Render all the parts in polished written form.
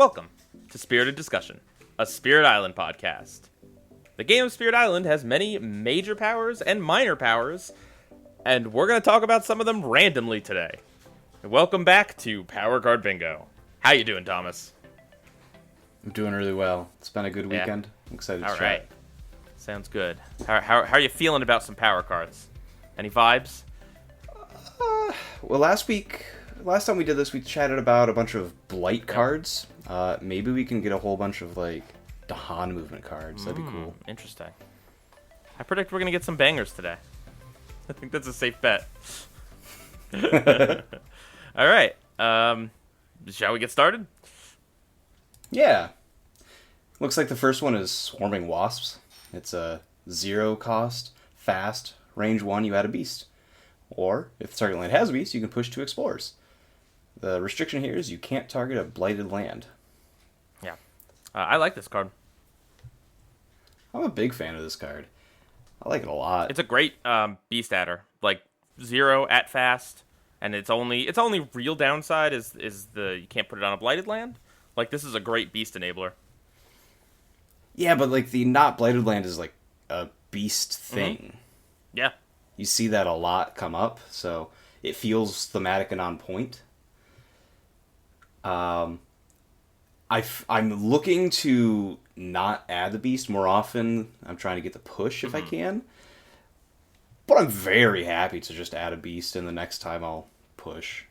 Welcome to Spirited Discussion, a Spirit Island podcast. The game of Spirit Island has many major powers and minor powers, and we're going to talk about some of them randomly today. Welcome back to Power Card Bingo. How you doing, Thomas? I'm doing really well. It's been a good weekend. I'm excited to try it. Sounds good. How are you feeling about some power cards? Any vibes? Well, last time we did this, we chatted about a bunch of Blight cards. Maybe we can get a whole bunch of, like, Dahan movement cards. That'd be cool. Interesting. I predict we're going to get some bangers today. I think that's a safe bet. All right. Shall we get started? Yeah. Looks like the first one is Swarming Wasps. It's a 0 cost, fast, range 1, you add a beast. Or, if the target land has a beast, you can push 2 explorers. The restriction here is you can't target a blighted land. Yeah. I like this card. I'm a big fan of this card. I like it a lot. It's a great beast adder. Like, 0 at fast, and its only real downside is you can't put it on a blighted land. Like, this is a great beast enabler. Yeah, but, like, the not blighted land is, like, a beast thing. Mm-hmm. Yeah. You see that a lot come up, so it feels thematic and on point. I'm looking to not add the beast more often. I'm trying to get the push if I can. But I'm very happy to just add a beast, and the next time I'll push.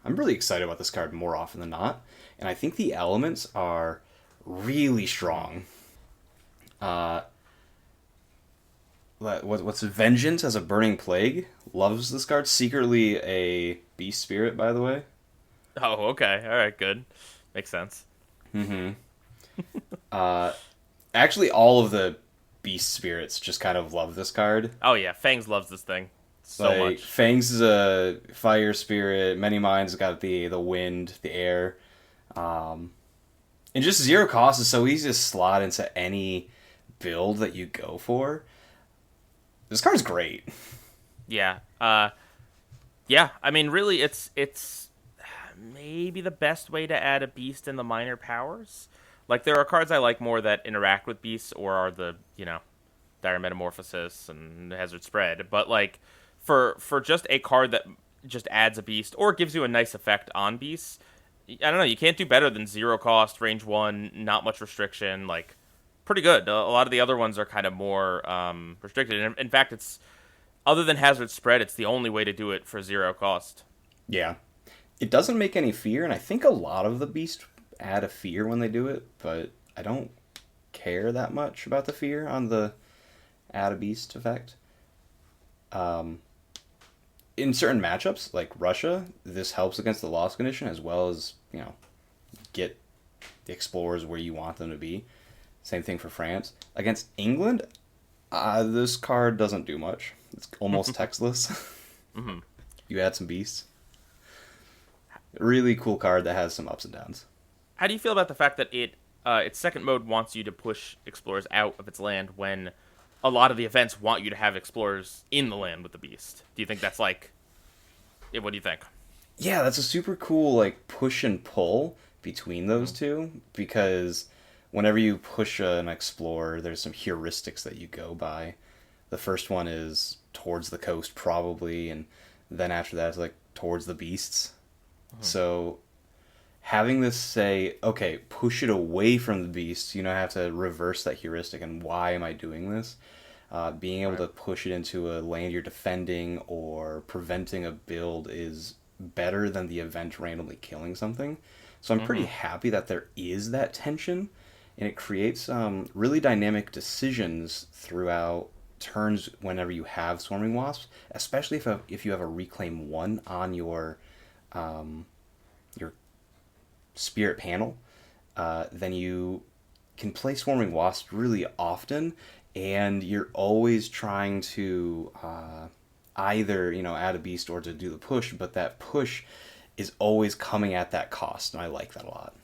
I'm really excited about this card more often than not. And I think the elements are really strong. What's Vengeance as a Burning Plague? Loves this card. Secretly a beast spirit, by the way. Oh, okay. All right, good. Makes sense. Actually, all of the beast spirits just kind of love this card. Oh, yeah. Fangs loves this thing so much. Fangs is a fire spirit. Many Minds got the wind, the air. And just 0 cost is so easy to slot into any build that you go for. This card's great. Yeah. Yeah. I mean, really, it's maybe the best way to add a beast in the minor powers. Like, there are cards I like more that interact with beasts or are the, Dire Metamorphosis and Hazard Spread. But, like, for just a card that just adds a beast or gives you a nice effect on beasts, I don't know, you can't do better than 0 cost, range 1, not much restriction, like, pretty good. A lot of the other ones are kind of more restricted. And in fact, it's, other than Hazard Spread, it's the only way to do it for 0 cost. Yeah. It doesn't make any fear, and I think a lot of the beast add a fear when they do it, but I don't care that much about the fear on the add a beast effect. In certain matchups, like Russia, this helps against the loss condition as well as, get the explorers where you want them to be. Same thing for France. Against England, this card doesn't do much. It's almost textless. You add some beasts. Really cool card that has some ups and downs. How do you feel about the fact that its second mode wants you to push explorers out of its land when a lot of the events want you to have explorers in the land with the beast? Do you think that's what do you think? Yeah, that's a super cool like push and pull between those two, because whenever you push an explorer, there's some heuristics that you go by. The first one is towards the coast probably, and then after that it's like towards the beasts. So having this say, okay, push it away from the beast, you have to reverse that heuristic, and why am I doing this? Being able to push it into a land you're defending or preventing a build is better than the event randomly killing something. So I'm pretty happy that there is that tension, and it creates really dynamic decisions throughout turns whenever you have Swarming Wasps, especially if you have a Reclaim 1 on your spirit panel, then you can play Swarming Wasps really often, and you're always trying to either add a beast or to do the push, but that push is always coming at that cost, and I like that a lot.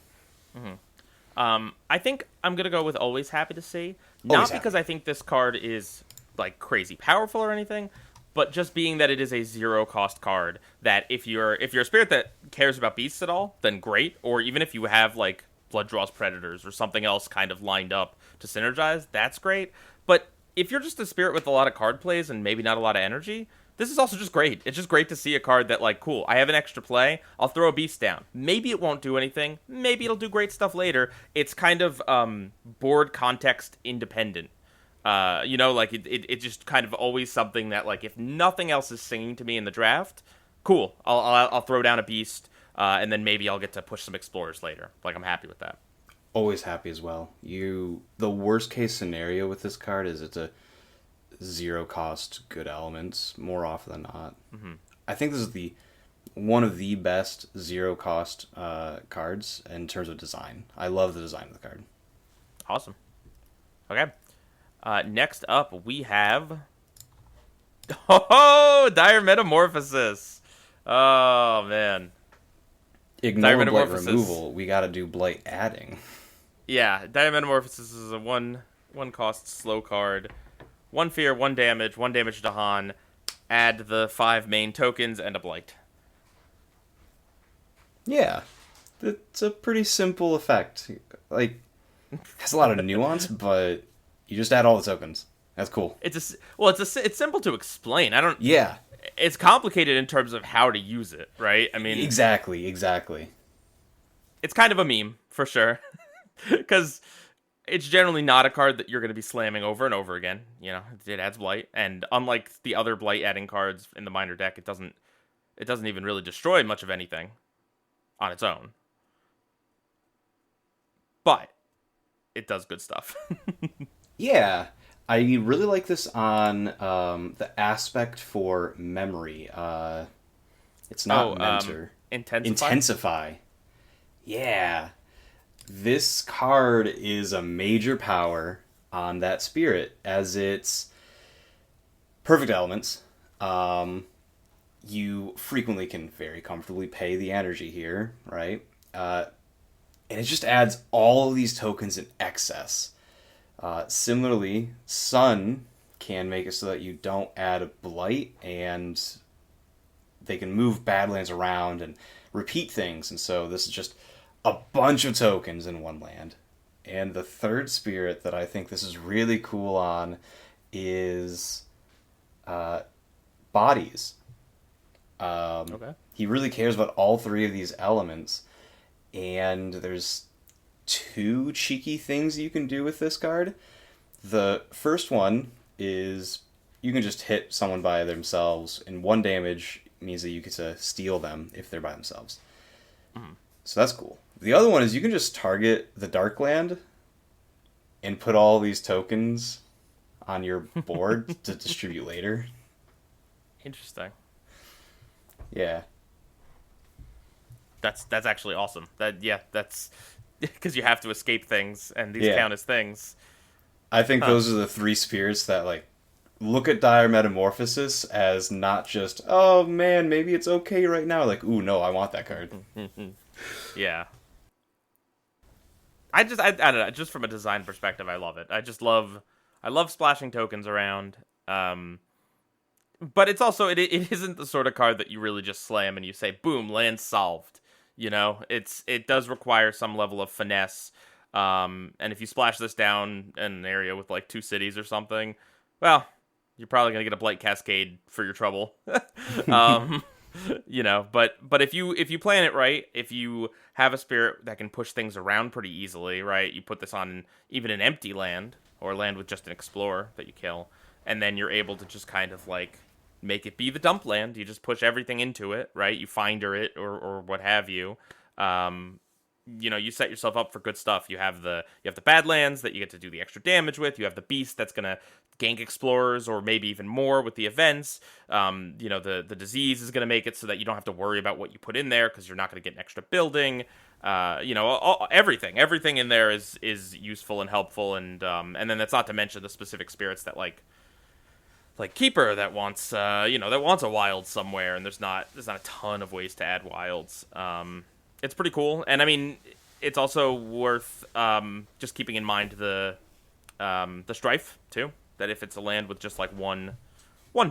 I think I'm gonna go with Always Happy to See, not because I think this card is like crazy powerful or anything, but just being that it is a 0 cost card, that if you're a spirit that cares about beasts at all, then great. Or even if you have like Blood Draws Predators or something else kind of lined up to synergize, that's great. But if you're just a spirit with a lot of card plays and maybe not a lot of energy, this is also just great. It's just great to see a card that, like, cool, I have an extra play, I'll throw a beast down. Maybe it won't do anything, maybe it'll do great stuff later. It's kind of board context independent. Like, it just kind of always something that, like, if nothing else is singing to me in the draft, cool, I'll throw down a beast, and then maybe I'll get to push some explorers later. Like, I'm happy with that. Always happy as well. The worst case scenario with this card is it's a 0 cost good elements more often than not. Mm-hmm. I think this is one of the best 0 cost cards in terms of design. I love the design of the card. Awesome. Okay. Next up, we have Dire Metamorphosis. Oh man. Ignore blight removal. We got to do blight adding. Yeah, Dire Metamorphosis is a one cost slow card. 1 fear, 1 damage, 1 damage to Han. Add the 5 main tokens and a blight. Yeah, it's a pretty simple effect. Like, has a lot of nuance, but you just add all the tokens. That's cool. It's simple to explain. Yeah. It's complicated in terms of how to use it, right? I mean, exactly. It's kind of a meme for sure, because it's generally not a card that you're going to be slamming over and over again. You know, it adds blight, and unlike the other blight adding cards in the minor deck, it doesn't even really destroy much of anything on its own. But it does good stuff. Yeah. I really like this on the aspect for memory. It's not mentor. Intensify. Yeah. This card is a major power on that spirit, as it's perfect elements. You frequently can very comfortably pay the energy here, right? And it just adds all of these tokens in excess. Similarly, Sun can make it so that you don't add a blight, and they can move Badlands around and repeat things, and so this is just a bunch of tokens in one land. And the third spirit that I think this is really cool on is Bodies. Okay. He really cares about all 3 of these elements, and there's 2 cheeky things you can do with this card. The first one is you can just hit someone by themselves, and 1 damage means that you get to steal them if they're by themselves. Mm-hmm. So that's cool. The other one is you can just target the Darkland and put all these tokens on your board to distribute later. Interesting. Yeah. That's actually awesome. That's because you have to escape things, and these count as things. I think those are the 3 spirits that, like, look at Dire Metamorphosis as not just, oh man, maybe it's okay right now. Like, ooh, no, I want that card. Yeah. I don't know, just from a design perspective, I love it. I love splashing tokens around. But it's also, it isn't the sort of card that you really just slam and you say, boom, land solved. You know, it does require some level of finesse. And if you splash this down in an area with like 2 cities or something, well, you're probably going to get a Blight Cascade for your trouble. You know, but if you plan it right, if you have a spirit that can push things around pretty easily, right? You put this on even an empty land or land with just an explorer that you kill, and then you're able to just kind of like make it be the dump land. You just push everything into it, right? You finder it or what have you. You know, you set yourself up for good stuff. You have the Badlands that you get to do the extra damage with. You have the Beast that's gonna gank explorers or maybe even more with the events. You know, the disease is gonna make it so that you don't have to worry about what you put in there because you're not gonna get an extra building. You know, everything in there is useful and helpful, and then that's not to mention the specific spirits that like Keeper that wants that wants a wild somewhere, and there's not a ton of ways to add wilds. It's pretty cool, and I mean, it's also worth just keeping in mind the strife too. That if it's a land with just like one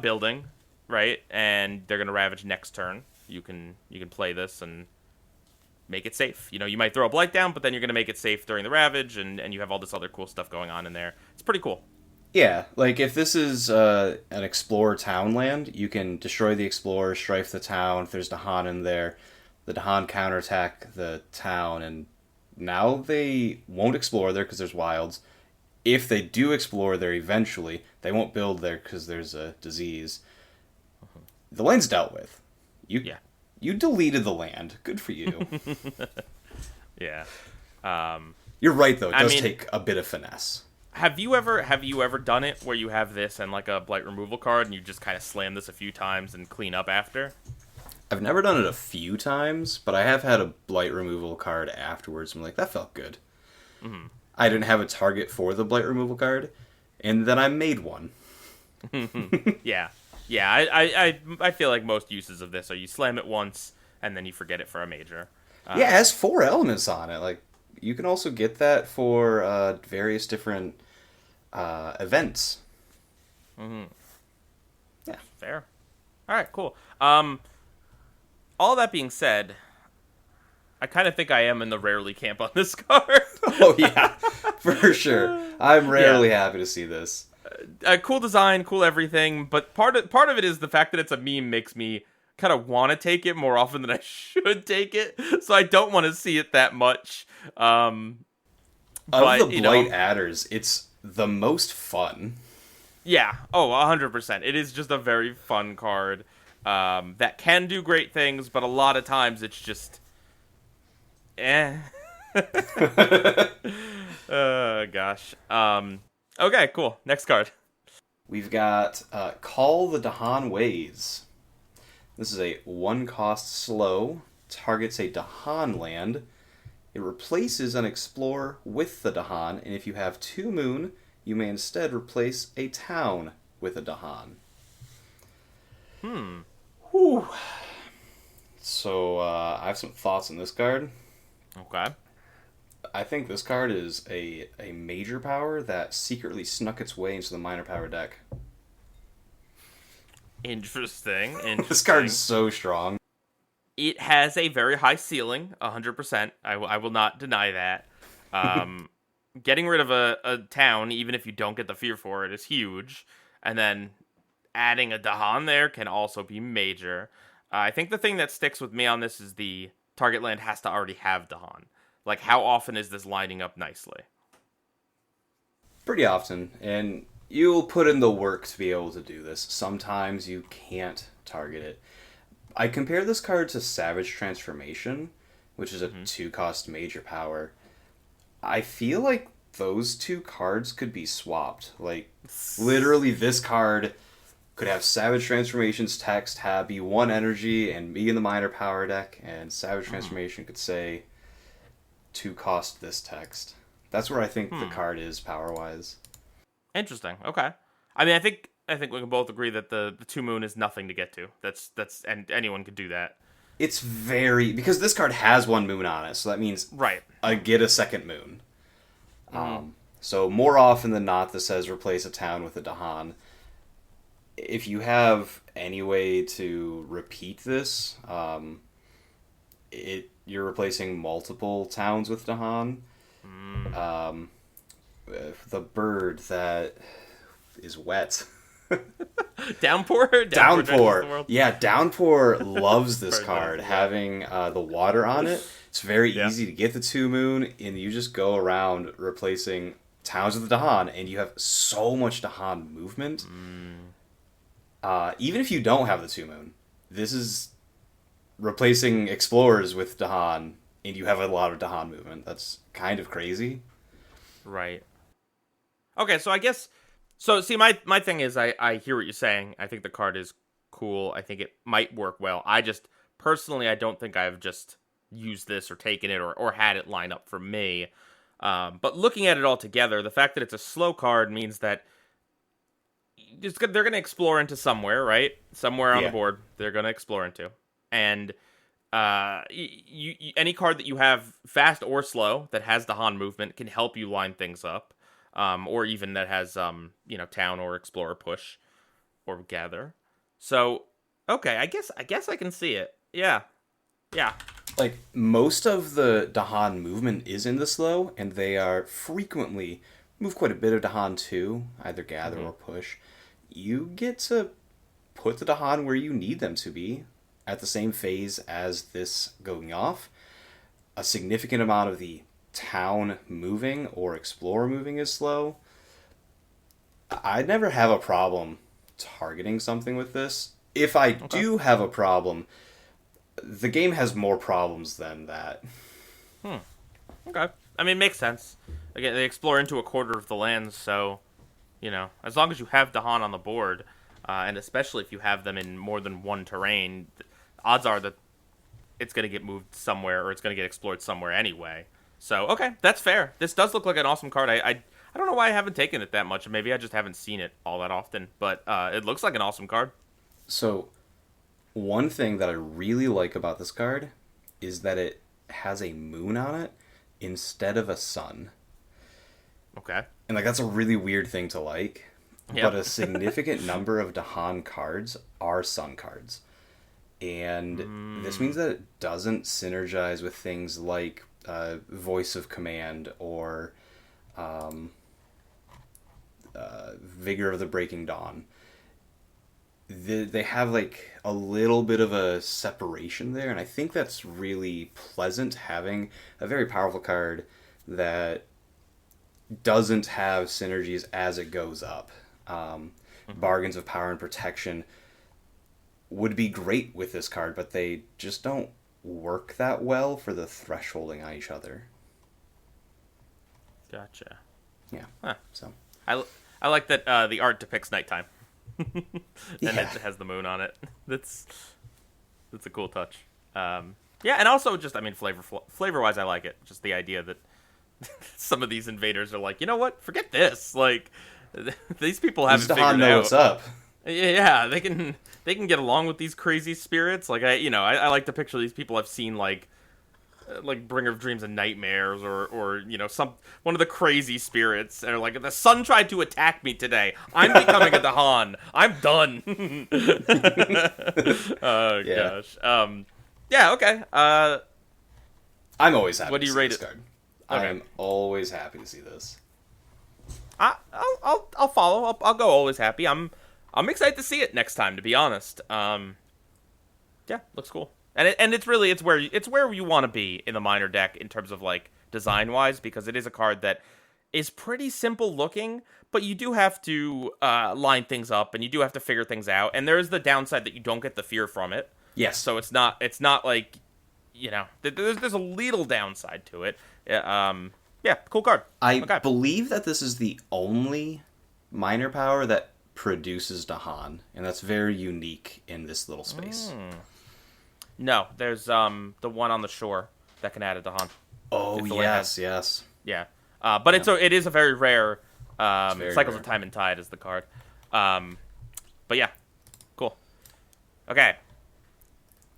building, right, and they're gonna ravage next turn, you can play this and make it safe. You know, you might throw a blight down, but then you're going to make it safe during the ravage, and you have all this other cool stuff going on in there. It's pretty cool. Yeah, like if this is an explorer townland, you can destroy the explorer, strife the town. If there's Dahan in there, the Dahan counterattack the town, and now they won't explore there because there's wilds. If they do explore there eventually, they won't build there because there's a disease. The land's dealt with. You deleted the land. Good for you. Yeah. You're right though. It does take a bit of finesse. Have you ever done it where you have this and like a blight removal card and you just kind of slam this a few times and clean up after? I've never done it a few times, but I have had a blight removal card afterwards. I'm like, that felt good. Mm-hmm. I didn't have a target for the blight removal card, and then I made one. Yeah. I feel like most uses of this are you slam it once and then you forget it for a major. Yeah, it has 4 elements on it. Like, you can also get that for various different events. Mm-hmm. Yeah. Fair. All right, cool. All that being said, I kind of think I am in the rarely camp on this card. Oh, yeah. For sure. I'm rarely happy to see this. Cool design, cool everything, but part of it is the fact that it's a meme makes me kind of want to take it more often than I should take it, so I don't want to see it that much. Of the Blight adders, it's the most fun. Yeah, 100%. It is just a very fun card that can do great things, but a lot of times it's just... gosh. Okay, cool. Next card. We've got Call the Dahan Ways. This is a 1-cost slow. Targets a Dahan land. It replaces an explorer with the Dahan, and if you have 2 moon, you may instead replace a town with a Dahan. Whew. So, I have some thoughts on this card. Okay. I think this card is a major power that secretly snuck its way into the minor power deck. Interesting. This card is so strong. It has a very high ceiling, 100%. I will not deny that. Getting rid of a town, even if you don't get the fear for it, is huge. And then adding a Dahan there can also be major. I think the thing that sticks with me on this is the target land has to already have Dahan. Like, how often is this lining up nicely? Pretty often, and you'll put in the work to be able to do this. Sometimes you can't target it. I compare this card to Savage Transformation, which is a 2-cost major power. I feel like those 2 cards could be swapped. Like, literally this card could have Savage Transformation's text be 1 energy and be in the minor power deck, and Savage Transformation could say 2-cost this text. That's where I think the card is power-wise. Interesting. Okay. I mean, I think we can both agree that the 2 moon is nothing to get to. That's and anyone could do that. It's very... Because this card has 1 moon on it, so that means right. I get a 2nd moon. So more often than not, this says replace a town with a Dahan. If you have any way to repeat this, you're replacing multiple towns with Dahan. The bird that is wet. Downpour? Downpour. Yeah, Downpour loves this card. Having the water on it, it's very easy to get the 2 moon, and you just go around replacing towns with the Dahan, and you have so much Dahan movement. Even if you don't have the 2 moon, this is replacing explorers with Dahan, and you have a lot of Dahan movement. That's kind of crazy. Right. Okay, so I guess... So, see, my thing is, I hear what you're saying. I think the card is cool. I think it might work well. I just, personally, I don't think I've just used this or taken it or had it line up for me. But looking at it all together, the fact that it's a slow card means that they're going to explore into somewhere, right? Somewhere on the board, they're going to explore into. And any card that you have fast or slow that has the Han movement can help you line things up. Or even that has, town or explorer push or gather. So, okay, I guess I can see it. Yeah. Like, most of the Dahan movement is in the slow, and they are frequently move quite a bit of Dahan too, either gather or push. You get to put the Dahan where you need them to be at the same phase as this going off. A significant amount of the town moving or explorer moving is slow. I'd never have a problem targeting something with this. If I do have a problem, the game has more problems than that. Okay. I mean, makes sense. Again, they explore into a quarter of the land, so, as long as you have Dahan on the board, and especially if you have them in more than one terrain, odds are that it's going to get moved somewhere or it's going to get explored somewhere anyway. So, okay, that's fair. This does look like an awesome card. I don't know why I haven't taken it that much. Maybe I just haven't seen it all that often, but it looks like an awesome card. So, one thing that I really like about this card is that it has a moon on it instead of a sun. Okay. And that's a really weird thing to like. Yep. But a significant number of Dahan cards are sun cards. And this means that it doesn't synergize with things like Voice of Command or Vigor of the Breaking Dawn. They have a little bit of a separation there, and I think that's really pleasant, having a very powerful card that doesn't have synergies as it goes up. Bargains of Power and Protection would be great with this card, but they just don't work that well for the thresholding on each other. Gotcha. Yeah. Huh. So I like that the art depicts nighttime. And yeah. it has the moon on it. That's a cool touch. And also just, flavor wise, I like it. Just the idea that some of these invaders are like, you know what? Forget this. Like, these people haven't figured out. Know what's up. Yeah, they can get along with these crazy spirits. Like, I like to picture these people I've seen like Bringer of Dreams and Nightmares, or one of the crazy spirits, and are like, the sun tried to attack me today. I'm becoming a Dahan. I'm done. Oh yeah. Gosh. Yeah. Okay. I'm always happy. What do you rate this it? Card. Okay. I am always happy to see this. I'll follow. I'll go always happy. I'm excited to see it next time, to be honest. Yeah, looks cool. And it's where you want to be in the minor deck in terms of design wise, because it is a card that is pretty simple looking, but you do have to line things up and you do have to figure things out. And there is the downside that you don't get the fear from it. Yes. So it's not like, there's a little downside to it. Yeah, cool card. I believe that this is the only minor power that produces Dahan, and that's very unique in this little space. No, there's the one on the shore that can add a Dahan. Oh, yes. Yeah. But it is a very rare very Cycles rare. of Time and Tide is the card. But yeah. Cool. Okay.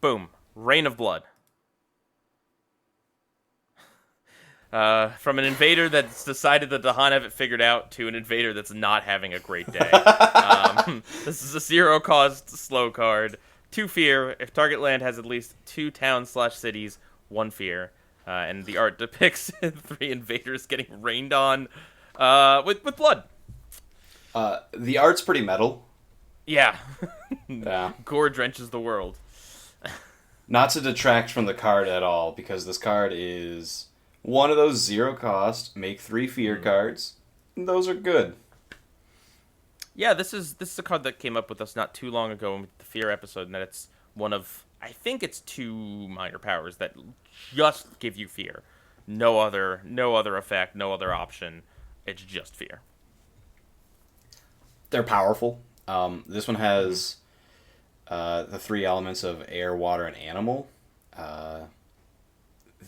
Boom. Rain of Blood. From an invader that's decided that Dahan have it figured out to an invader that's not having a great day. This is a 0-cost slow card. 2 fear. If target land has at least 2 towns/cities, 1 fear. And the art depicts 3 invaders getting rained on with blood. The art's pretty metal. Yeah. Yeah. Gore drenches the world. Not to detract from the card at all, because this card is one of those 0-cost, make 3 fear cards. And those are good. Yeah, this is a card that came up with us not too long ago with the fear episode, and that it's one of, I think it's 2 minor powers that just give you fear. No other effect, no other option. It's just fear. They're powerful. This one has the 3 elements of air, water, and animal.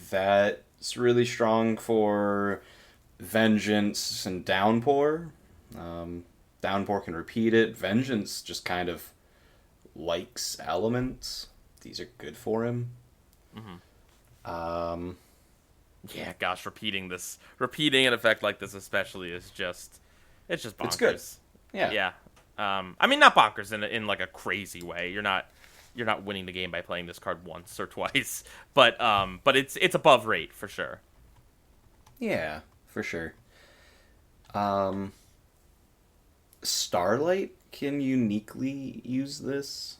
That's really strong for Vengeance and Downpour. Downpour can repeat it. Vengeance just kind of likes elements. These are good for him. Yeah, gosh, repeating an effect like this especially is just bonkers. It's good. Yeah. Yeah. Not bonkers in like a crazy way. You're not you're not winning the game by playing this card once or twice. But it's above rate for sure. Yeah, for sure. Um, Starlight can uniquely use this.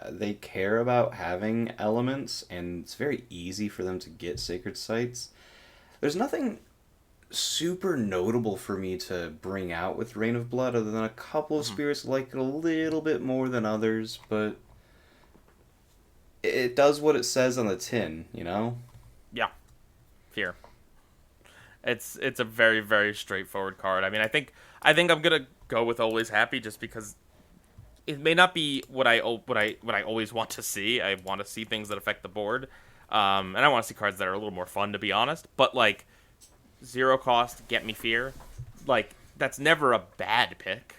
They care about having elements, and it's very easy for them to get sacred sites. There's nothing super notable for me to bring out with Rain of Blood, other than a couple of spirits like it a little bit more than others, but it does what it says on the tin, you know? Yeah, fear. It's a very very straightforward card. I mean, I think I'm gonna go with Always Happy just because it may not be what I always want to see. I want to see things that affect the board, and I want to see cards that are a little more fun, to be honest. But like 0 cost, get me fear, like that's never a bad pick.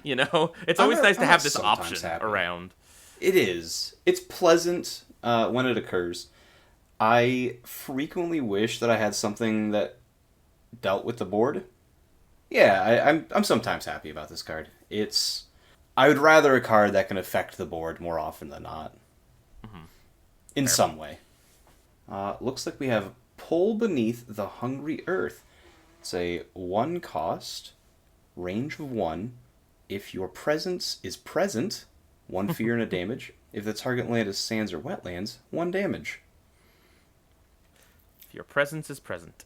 You know, it's always nice to have this option around. It is. It's pleasant when it occurs. I frequently wish that I had something that dealt with the board. Yeah, I'm sometimes happy about this card. I would rather a card that can affect the board more often than not. In Fair. some way. Looks like we have Pull Beneath the Hungry Earth. It's a 1 cost, range of 1. If your presence is present, 1 fear and a damage. If the target land is sands or wetlands, 1 damage. If your presence is present.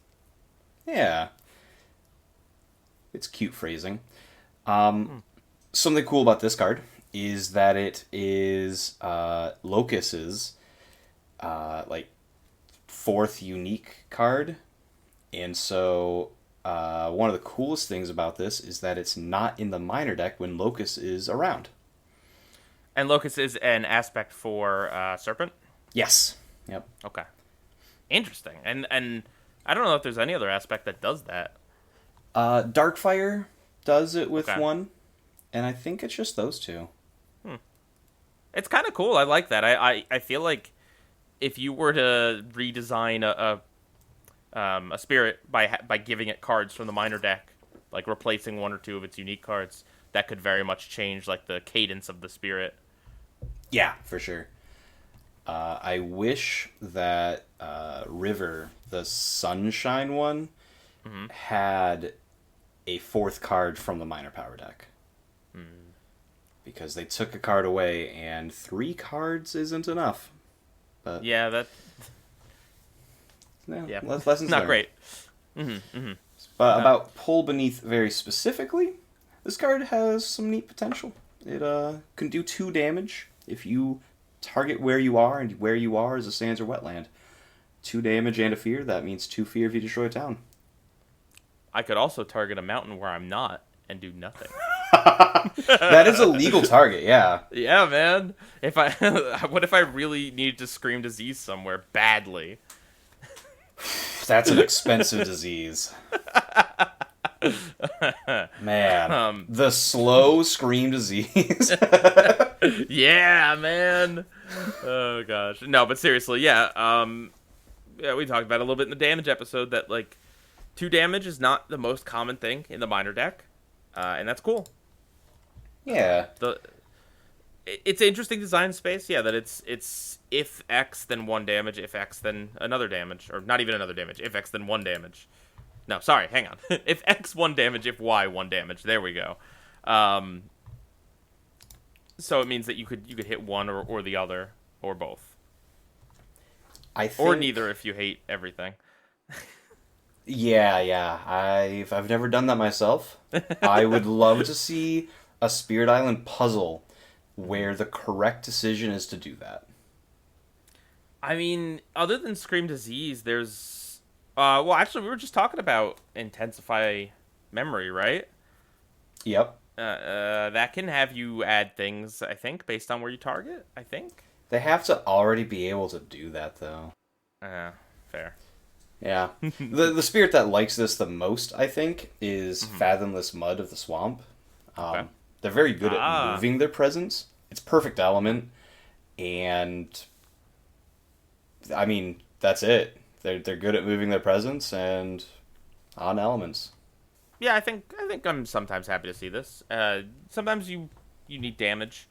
Yeah. It's cute phrasing. Something cool about this card is that it is Locus's like 4th unique card. And so one of the coolest things about this is that it's not in the minor deck when Locus is around. And Locust is an aspect for Serpent? Yes. Yep. Okay. Interesting. And I don't know if there's any other aspect that does that. Darkfire does it with Okay. 1. And I think it's just those 2. It's kind of cool. I like that. I feel like if you were to redesign a spirit by giving it cards from the minor deck, like replacing 1 or 2 of its unique cards, that could very much change like the cadence of the spirit. Yeah, for sure. I wish that River, the Sunshine one, had a 4th card from the minor power deck. Because they took a card away, and 3 cards isn't enough. But Yeah, that yeah. Lessons not learned. great. But about Pull Beneath very specifically, this card has some neat potential. It can do 2 damage if you target where you are, and where you are is a sands or wetland. 2 damage and a fear. That means 2 fear if you destroy a town. I could also target a mountain where I'm not and do nothing. That is a legal target, yeah. Yeah, man. If I what if I really needed to scream disease somewhere badly? That's an expensive disease. Man. The slow scream disease. Yeah, man. Oh gosh. No, but seriously, yeah. Yeah, we talked about it a little bit in the damage episode that like 2 damage is not the most common thing in the minor deck, and that's cool. Yeah. It's an interesting design space. Yeah, that it's if X then 1 damage, if X then another damage, or not even another damage. If X then 1 damage. No, sorry, hang on. If X 1 damage, if Y 1 damage. There we go. So it means that you could hit one or the other or both, or neither if you hate everything. Yeah. I've never done that myself. I would love to see a Spirit Island puzzle where the correct decision is to do that. I mean, other than Scream Disease, there's well, actually, we were just talking about Intensify Memory, right? Yep. That can have you add things, I think, based on where you target. I think They have to already be able to do that, though. Fair. Yeah. The spirit that likes this the most, I think, is Fathomless Mud of the Swamp. Okay. They're very good at moving their presence. It's perfect element, and I mean that's it. They're good at moving their presence and on elements. Yeah, I think I'm sometimes happy to see this. Sometimes you need damage.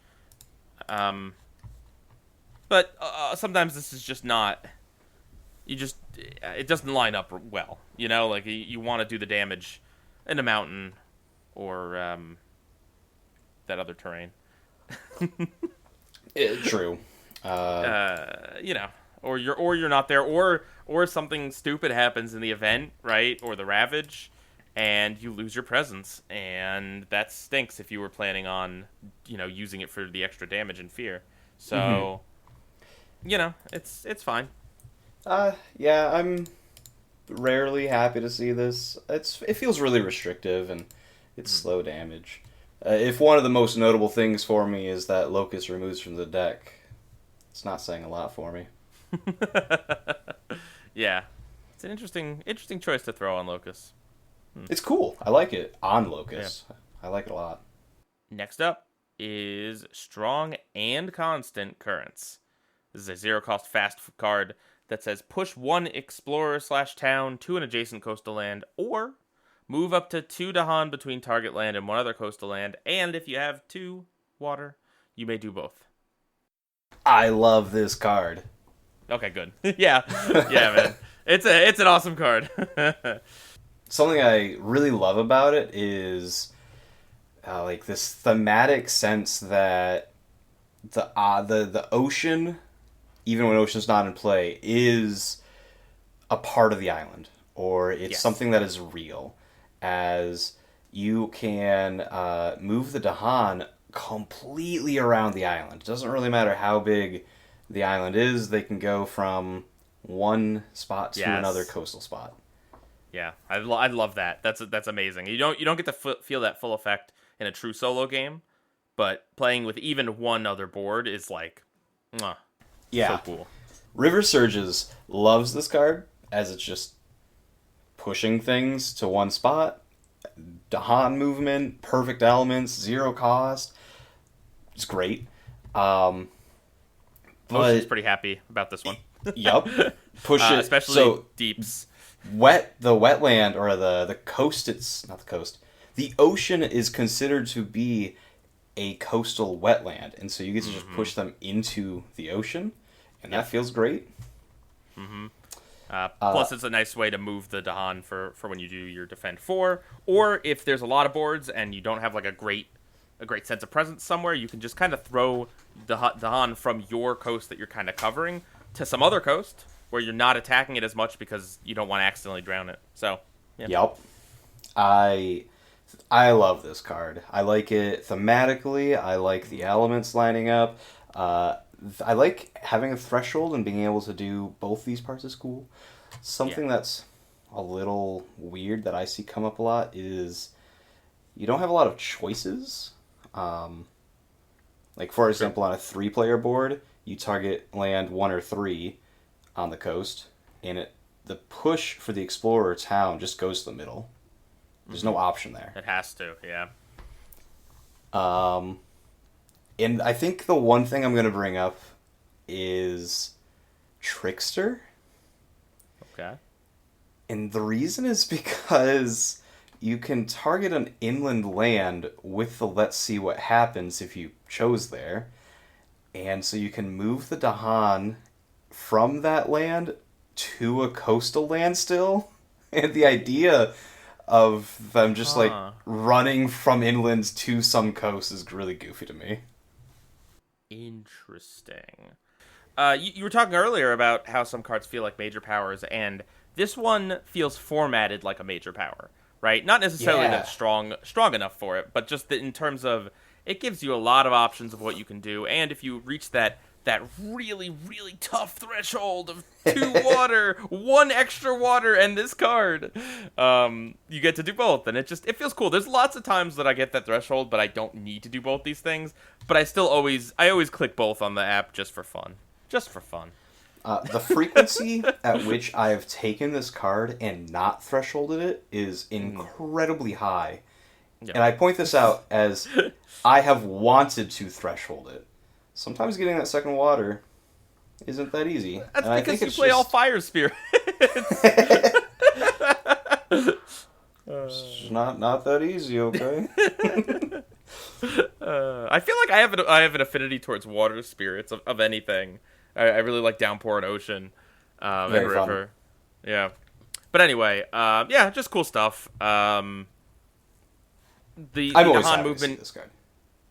But sometimes this is just not. It doesn't line up well. Like you want to do the damage in a mountain or that other terrain. True. Or you're not there, or something stupid happens in the event, right? Or the ravage, and you lose your presence, and that stinks if you were planning on, using it for the extra damage and fear. So, it's fine. Yeah, I'm rarely happy to see this. It feels really restrictive, and it's slow damage. If one of the most notable things for me is that Locust removes from the deck, it's not saying a lot for me. Yeah, it's an interesting choice to throw on Locust. It's cool. I like it on Locust. Yeah. I like it a lot. Next up is Strong and Constant Currents. This is a 0-cost fast card that says push 1 explorer/town to an adjacent coastal land, or move up to 2 Dahan between target land and one other coastal land, and if you have 2 water, you may do both. I love this card. Okay, good. Yeah, man. It's an awesome card. Something I really love about it is like this thematic sense that the ocean, even when ocean's not in play, is a part of the island, or it's something that is real, as you can move the Dahan completely around the island. It doesn't really matter how big the island is. They can go from one spot to another coastal spot. Yeah, I love that. That's amazing. You don't get to feel that full effect in a true solo game, but playing with even one other board is like, so cool. River Surges loves this card as it's just pushing things to one spot. Dahan movement, perfect elements, 0 cost. It's great. Motion's pretty happy about this one. Yup. Push it. Especially deeps. The wetland, or the coast, it's not the coast. The ocean is considered to be a coastal wetland, and so you get to just push them into the ocean, and that feels great. Plus, it's a nice way to move the Dahan for when you do your Defend 4, or if there's a lot of boards and you don't have like a great sense of presence somewhere, you can just kind of throw the Dahan from your coast that you're kind of covering to some other coast where you're not attacking it as much because you don't want to accidentally drown it. So, yeah. Yep. I love this card. I like it thematically. I like the elements lining up. I like having a threshold and being able to do both these parts is cool. Something that's a little weird that I see come up a lot is you don't have a lot of choices. Like, for example, on a 3-player board, you target land 1 or 3 on the coast, and the push for the explorer town just goes to the middle. There's no option there. It has to, yeah. And I think the one thing I'm going to bring up is Trickster. Okay. And the reason is because you can target an inland land with the Let's See What Happens if you chose there. And so you can move the Dahan from that land to a coastal land still. And the idea of them just like running from inland to some coast is really goofy to me. Interesting. You were talking earlier about how some cards feel like major powers, and this one feels formatted like a major power, right? Not necessarily that it's strong enough for it, but just that in terms of it gives you a lot of options of what you can do, and if you reach that really, really tough threshold of 2 water, 1 extra water, and this card, you get to do both, and it feels cool. There's lots of times that I get that threshold, but I don't need to do both these things, but I always click both on the app just for fun. The frequency at which I have taken this card and not thresholded it is incredibly high. Yeah. And I point this out as I have wanted to threshold it. Sometimes getting that second water isn't that easy. That's because you play all Fire Spirits. It's not that easy, okay? I feel like I have an affinity towards water spirits of anything. I really like Downpour and Ocean, and Very fun. River. Yeah. But anyway, yeah, just cool stuff. I'm The always Dahan happy to see movement. this card.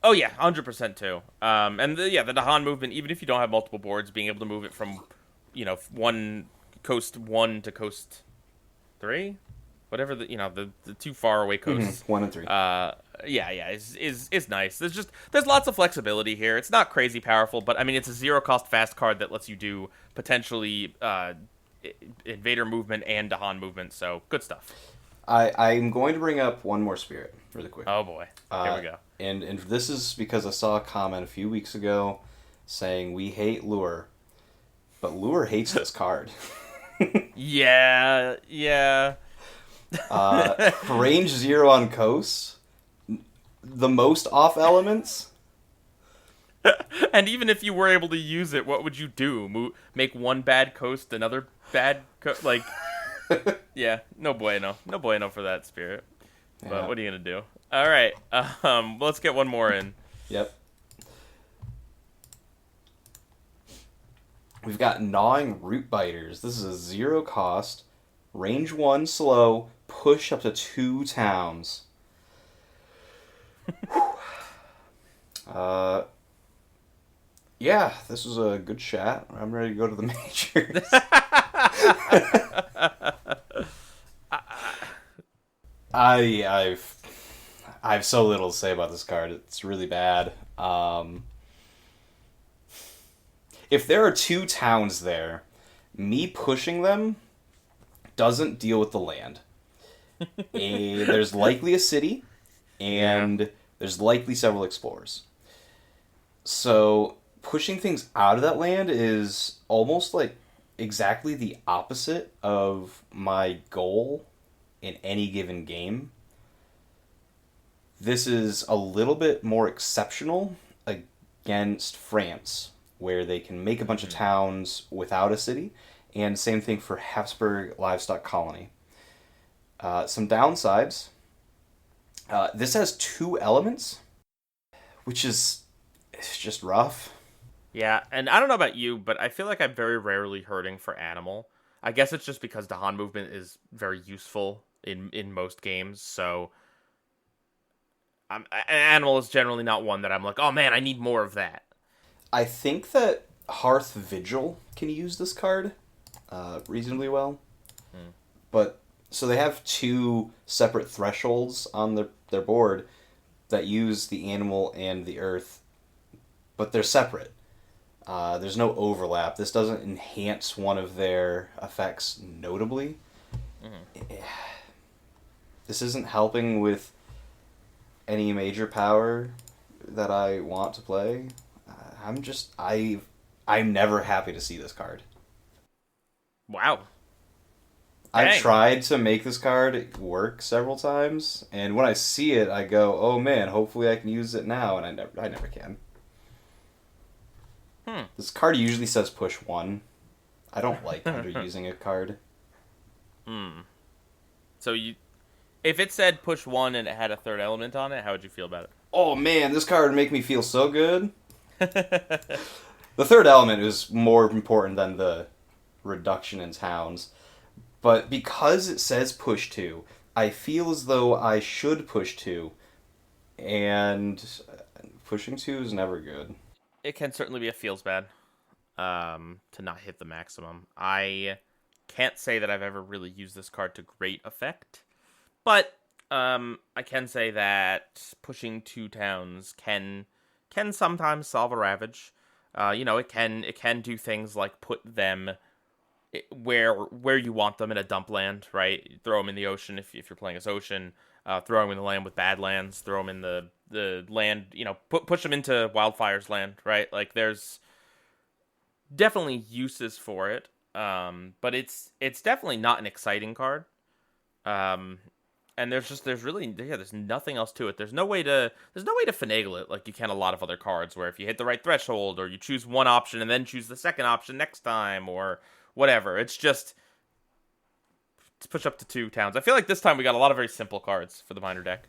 Oh yeah, 100% too. And the Dahan movement, even if you don't have multiple boards, being able to move it from, one coast one to coast three, whatever the two far away coasts. 1 and 3. Yeah, is nice. There's lots of flexibility here. It's not crazy powerful, but I mean it's a zero cost fast card that lets you do potentially invader movement and Dahan movement. So good stuff. I'm going to bring up one more spirit really quick. Oh boy, here we go. And this is because I saw a comment a few weeks ago saying we hate Lure, but Lure hates this card. Yeah. Range 0 on coast, the most off elements. And even if you were able to use it, what would you do? Make one bad coast another bad like. Yeah, no bueno for that spirit. But Yeah. what are you gonna do? All right, let's get one more in. Yep. We've got Gnawing Root Biters. This is a 0 cost, range 1 slow, push up to 2 towns. Yeah, this was a good chat. I'm ready to go to the majors. I have so little to say about this card. It's really bad. If there are 2 towns there, me pushing them doesn't deal with the land. There's likely a city, and there's likely several explorers. So pushing things out of that land is almost like exactly the opposite of my goal in any given game. This is a little bit more exceptional against France, where they can make a bunch of towns without a city, and same thing for Habsburg Livestock Colony. Some downsides. This has 2 elements, which is it's just rough. Yeah, and I don't know about you, but I feel like I'm very rarely hurting for animal. I guess it's just because Dahan movement is very useful in most games, so an animal is generally not one that I'm like, oh man, I need more of that. I think that Hearth Vigil can use this card reasonably well. But so they have 2 separate thresholds on their board that use the animal and the earth, but they're separate. There's no overlap. This doesn't enhance one of their effects notably. This isn't helping with any major power that I want to play. I'm never happy to see this card. Wow. I've Dang. tried to make this card work several times, and when I see it, I go, "Oh man, hopefully I can use it now," and I never can. This card usually says push 1. I don't like underusing a card. So if it said push 1 and it had a third element on it, how would you feel about it? Oh man, this card would make me feel so good. The third element is more important than the reduction in towns. But because it says push 2, I feel as though I should push 2. And pushing 2 is never good. It can certainly be a feels bad to not hit the maximum. I can't say that I've ever really used this card to great effect, but I can say that pushing 2 towns can sometimes solve a ravage. It can do things like put them where you want them in a dump land, right? Throw them in the ocean if you're playing as ocean. Throw them in the land with bad lands. Throw them in the land. Push them into Wildfire's land, right? Like there's definitely uses for it, but it's definitely not an exciting card. And there's nothing else to it. There's no way to finagle it like you can a lot of other cards, where if you hit the right threshold, or you choose one option and then choose the second option next time, or whatever. It's just to push up to 2 towns. I feel like this time we got a lot of very simple cards for the minor deck.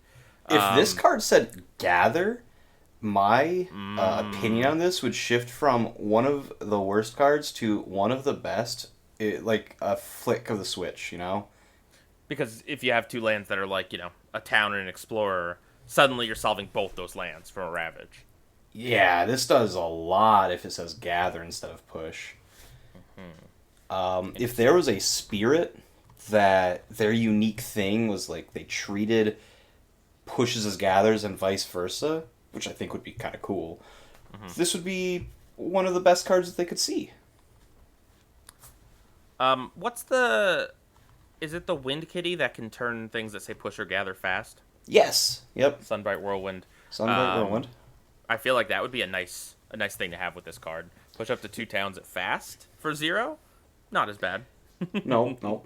If this card said gather, My opinion on this would shift from one of the worst cards to one of the best, like a flick of the switch, you know? Because if you have two lands that are like, a town and an explorer, suddenly you're solving both those lands from a Ravage. Yeah, this does a lot if it says gather instead of push. If there was a spirit that their unique thing was like they treated pushes as gathers and vice versa, which I think would be kind of cool, this would be one of the best cards that they could see. Is it the Wind Kitty that can turn things that say push or gather fast? Yes. Yep. Sunbright Whirlwind. Sunbright Whirlwind. I feel like that would be a nice thing to have with this card. Push up to 2 towns at fast for 0? Not as bad. No.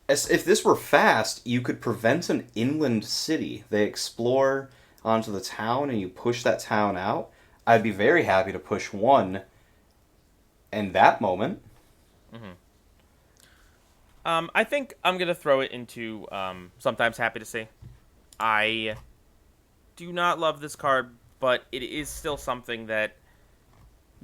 If this were fast, you could prevent an inland city. They explore onto the town and you push that town out. I'd be very happy to push 1 in that moment. I think I'm going to throw it into Sometimes Happy to See. I do not love this card, but it is still something that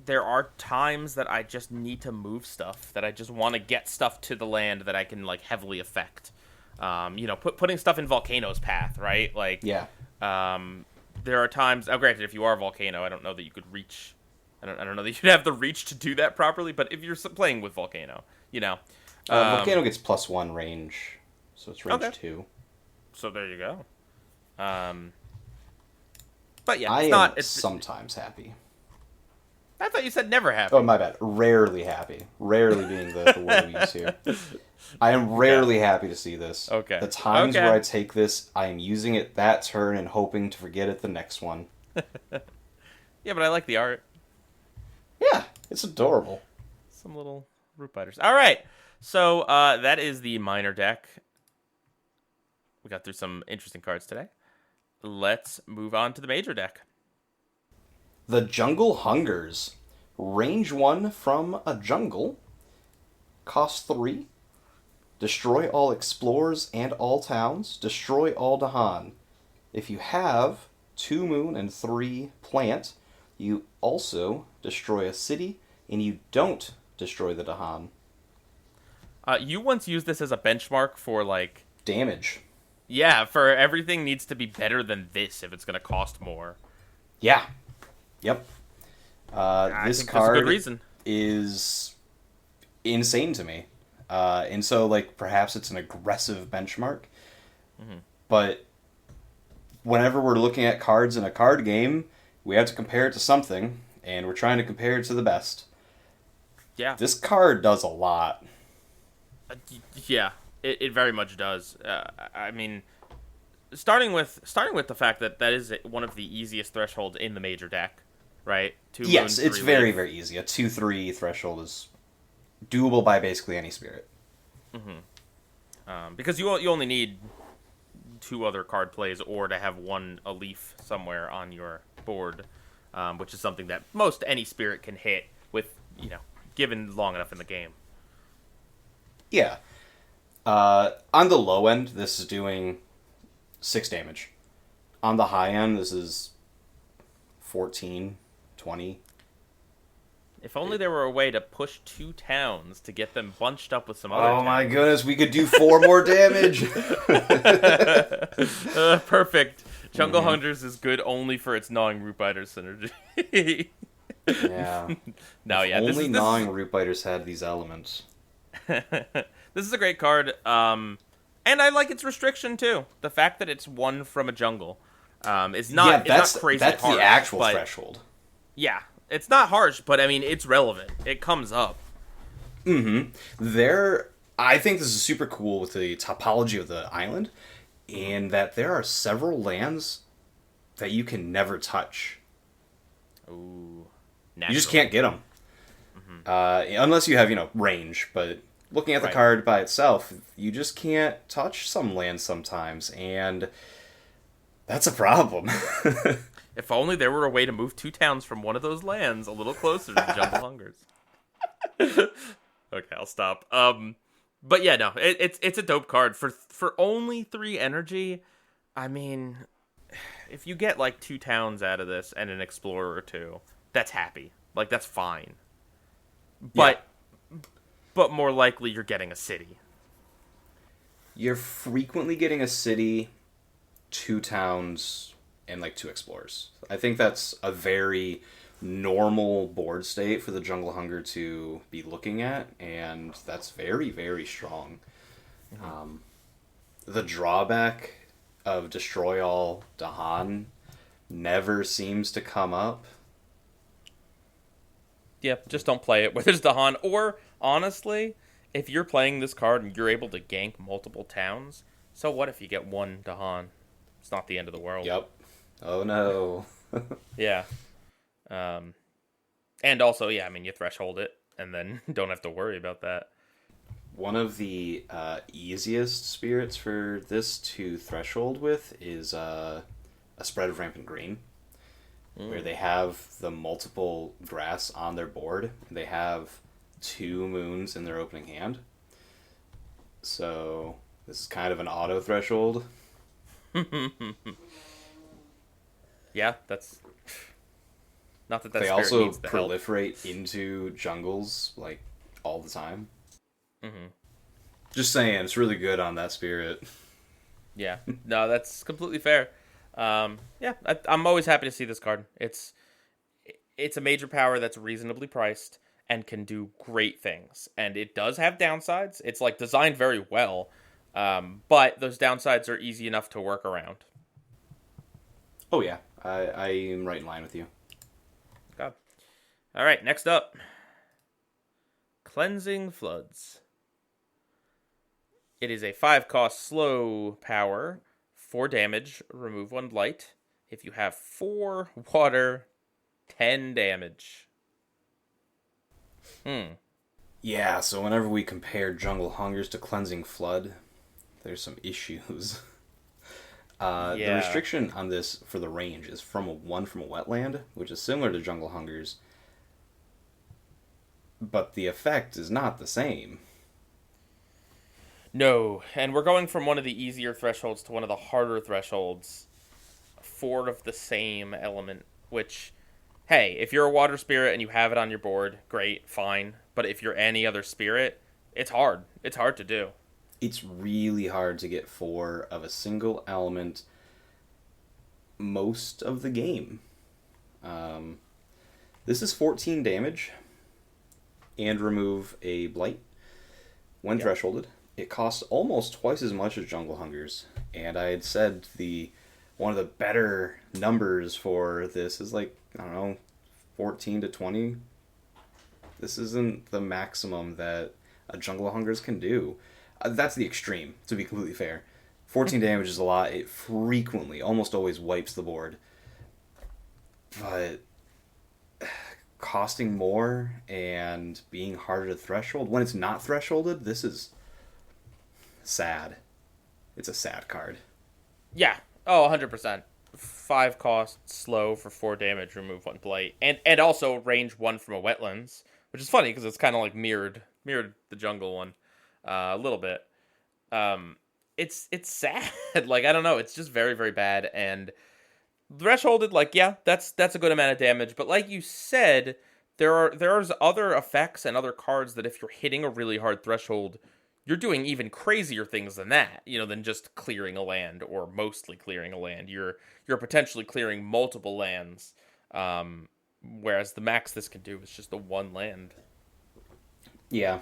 there are times that I just need to move stuff, that I just want to get stuff to the land that I can like heavily affect. Putting stuff in Volcano's path, right? Like, yeah. There are times. Oh, granted, if you are Volcano, I don't know that you could reach. I don't know that you'd have the reach to do that properly. But if you're playing with Volcano, Volcano gets +1 range, so it's range 2. So there you go. But yeah, it's sometimes happy. I thought you said never happy. Oh, my bad. Rarely happy. Rarely being the word we use here. I am rarely happy to see this. Okay. The times where I take this, I am using it that turn and hoping to forget it the next one. Yeah, but I like the art. Yeah, it's adorable. Some little root biters. All right. So that is the minor deck. We got through some interesting cards today. Let's move on to the major deck. The Jungle Hungers. Range 1 from a jungle. Cost 3. Destroy all explorers and all towns. Destroy all Dahan. If you have 2 moon and 3 plant, you also destroy a city, and you don't destroy the Dahan. You once used this as a benchmark for, like... damage. Yeah, for everything needs to be better than this if it's going to cost more. Yeah. Yep. This card is insane to me. And so, like, perhaps it's an aggressive benchmark. But whenever we're looking at cards in a card game, we have to compare it to something, and we're trying to compare it to the best. Yeah. This card does a lot. Yeah, it very much does. I mean, starting with the fact that is one of the easiest thresholds in the major deck, right? Yes, it's very, very easy. A 2/3 threshold is doable by basically any spirit. Because you only need 2 other card plays or to have a leaf somewhere on your board, which is something that most any spirit can hit with, given long enough in the game. Yeah. On the low end, this is doing 6 damage. On the high end, this is 14, 20. If only there were a way to push 2 towns to get them bunched up with some other towns. Oh my goodness, we could do 4 more damage! Perfect. Jungle Hunters is good only for its gnawing root biter synergy. Yeah. Only gnawing root biters had these elements. This is a great card, and I like its restriction too. The fact that it's 1 from a jungle is not it's not crazy that's harsh. The actual threshold. Yeah, it's not harsh, but I mean it's relevant. It comes up. I think this is super cool with the topology of the island, and that there are several lands that you can never touch. Ooh, you just can't get them unless you have range, but. Looking at the card by itself, you just can't touch some lands sometimes, and that's a problem. If only there were a way to move 2 towns from one of those lands a little closer to Jungle Hungers. Okay, I'll stop. But yeah, no, it's a dope card for only 3 energy. I mean, if you get like 2 towns out of this and an explorer or two, that's happy. Like that's fine. Yeah. But but more likely you're getting a city. You're frequently getting a city, 2 towns, and like 2 explorers. I think that's a very normal board state for the Jungle Hunger to be looking at, and that's very, very strong. The drawback of Destroy All Dahan never seems to come up. Yeah, just don't play it where there's Dahan. Or, honestly, if you're playing this card and you're able to gank multiple towns, so what if you get one Dahan? It's not the end of the world. Yep. Oh no. Yeah. And also, yeah, I mean, you threshold it and then don't have to worry about that. One of the easiest spirits for this to threshold with is a spread of rampant green, where they have the multiple grass on their board. And they have 2 moons in their opening hand. So this is kind of an auto threshold. Yeah, that's... Not that They spirit also needs the help. proliferate into jungles like all the time. Mm-hmm. Just saying, it's really good on that spirit. Yeah, no, that's completely fair. Yeah, I'm always happy to see this card. It's a major power that's reasonably priced and can do great things. And it does have downsides. It's like designed very well, but those downsides are easy enough to work around. Oh yeah, I am right in line with you. God. All right, next up, Cleansing Floods. It is a 5-cost slow power, 4 damage, remove 1 blight. If you have 4 water, 10 damage. Yeah, so whenever we compare Jungle Hungers to Cleansing Flood, there's some issues. The Yeah. restriction on this for the range is from a wetland, which is similar to Jungle Hungers, but the effect is not the same. No, and we're going from one of the easier thresholds to one of the harder thresholds. 4 of the same element, which, hey, if you're a water spirit and you have it on your board, great, fine. But if you're any other spirit, it's hard. It's hard to do. It's really hard to get 4 of a single element most of the game. This is 14 damage and remove a blight when thresholded. It costs almost twice as much as Jungle Hungers, and I had said one of the better numbers for this is like, I don't know, 14 to 20. This isn't the maximum that a Jungle Hungers can do. That's the extreme, to be completely fair. 14 damage is a lot. It frequently, almost always wipes the board. But costing more and being harder to threshold, when it's not thresholded, this is sad. It's a sad card. Yeah. Oh, 100%. 5 cost, slow for 4 damage, remove 1 blight. And also range 1 from a wetlands, which is funny because it's kind of like mirrored the jungle one a little bit. It's sad. Like, I don't know. It's just very, very bad. And thresholded, like, yeah, that's a good amount of damage. But like you said, there's other effects and other cards that if you're hitting a really hard threshold, you're doing even crazier things than that, than just clearing a land or mostly clearing a land. You're potentially clearing multiple lands, whereas the max this can do is just the 1 land. Yeah.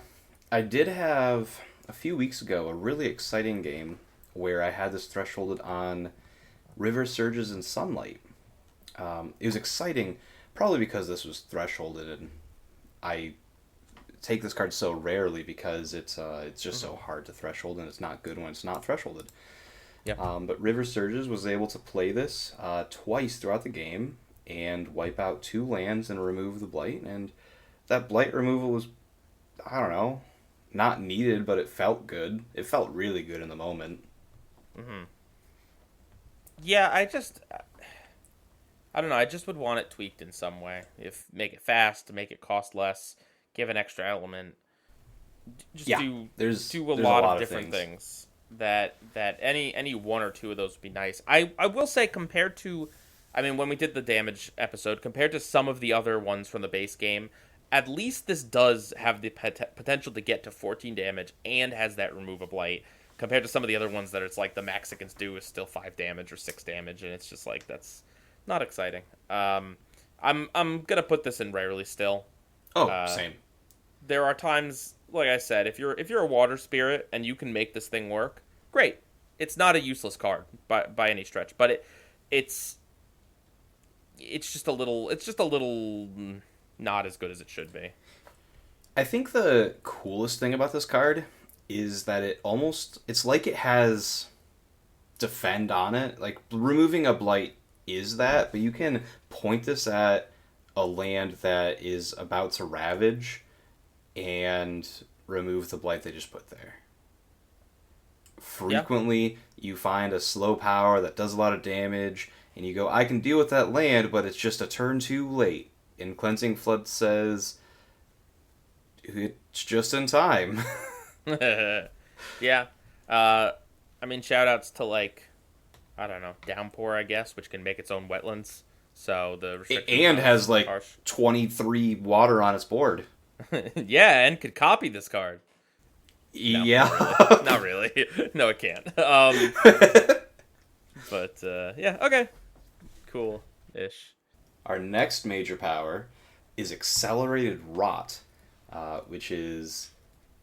I did have, a few weeks ago, a really exciting game where I had this thresholded on River Surges and Sunlight. It was exciting, probably because this was thresholded, and I take this card so rarely because it's just so hard to threshold, and it's not good when it's not thresholded. Yeah. But River Surges was able to play this twice throughout the game and wipe out 2 lands and remove the blight, and that blight removal was, I don't know, not needed, but it felt good. It felt really good in the moment. Mm-hmm. Yeah, I don't know. I just would want it tweaked in some way. Make it fast, make it cost less, give an extra element. Just Yeah, do there's a a lot lot of of different things. that any one or two of those would be nice. I will say compared to, I mean, when we did the damage episode, compared to some of the other ones from the base game, at least this does have the potential to get to 14 damage and has that remove of blight. Compared to some of the other ones that it's like the Mexicans do is still 5 damage or 6 damage, and it's just like that's not exciting. I'm gonna put this in rarely still. Oh, same. There are times, like I said, if you're a water spirit and you can make this thing work, great. It's not a useless card by any stretch, but it's just a little not as good as it should be. I think the coolest thing about this card is that it's like it has defend on it. Like, removing a blight is that, but you can point this at a land that is about to ravage and remove the blight they just put there. Frequently, you find a slow power that does a lot of damage, and you go, I can deal with that land, but it's just a turn too late. And Cleansing Flood says, it's just in time. Yeah. I mean, shoutouts to, like, I don't know, Downpour, I guess, which can make its own wetlands. So the restriction and has, like, harsh. 23 water on its board. Yeah, and could copy this card. No, yeah. Not really. No, it can't. But, yeah, okay. Cool-ish. Our next major power is Accelerated Rot, which is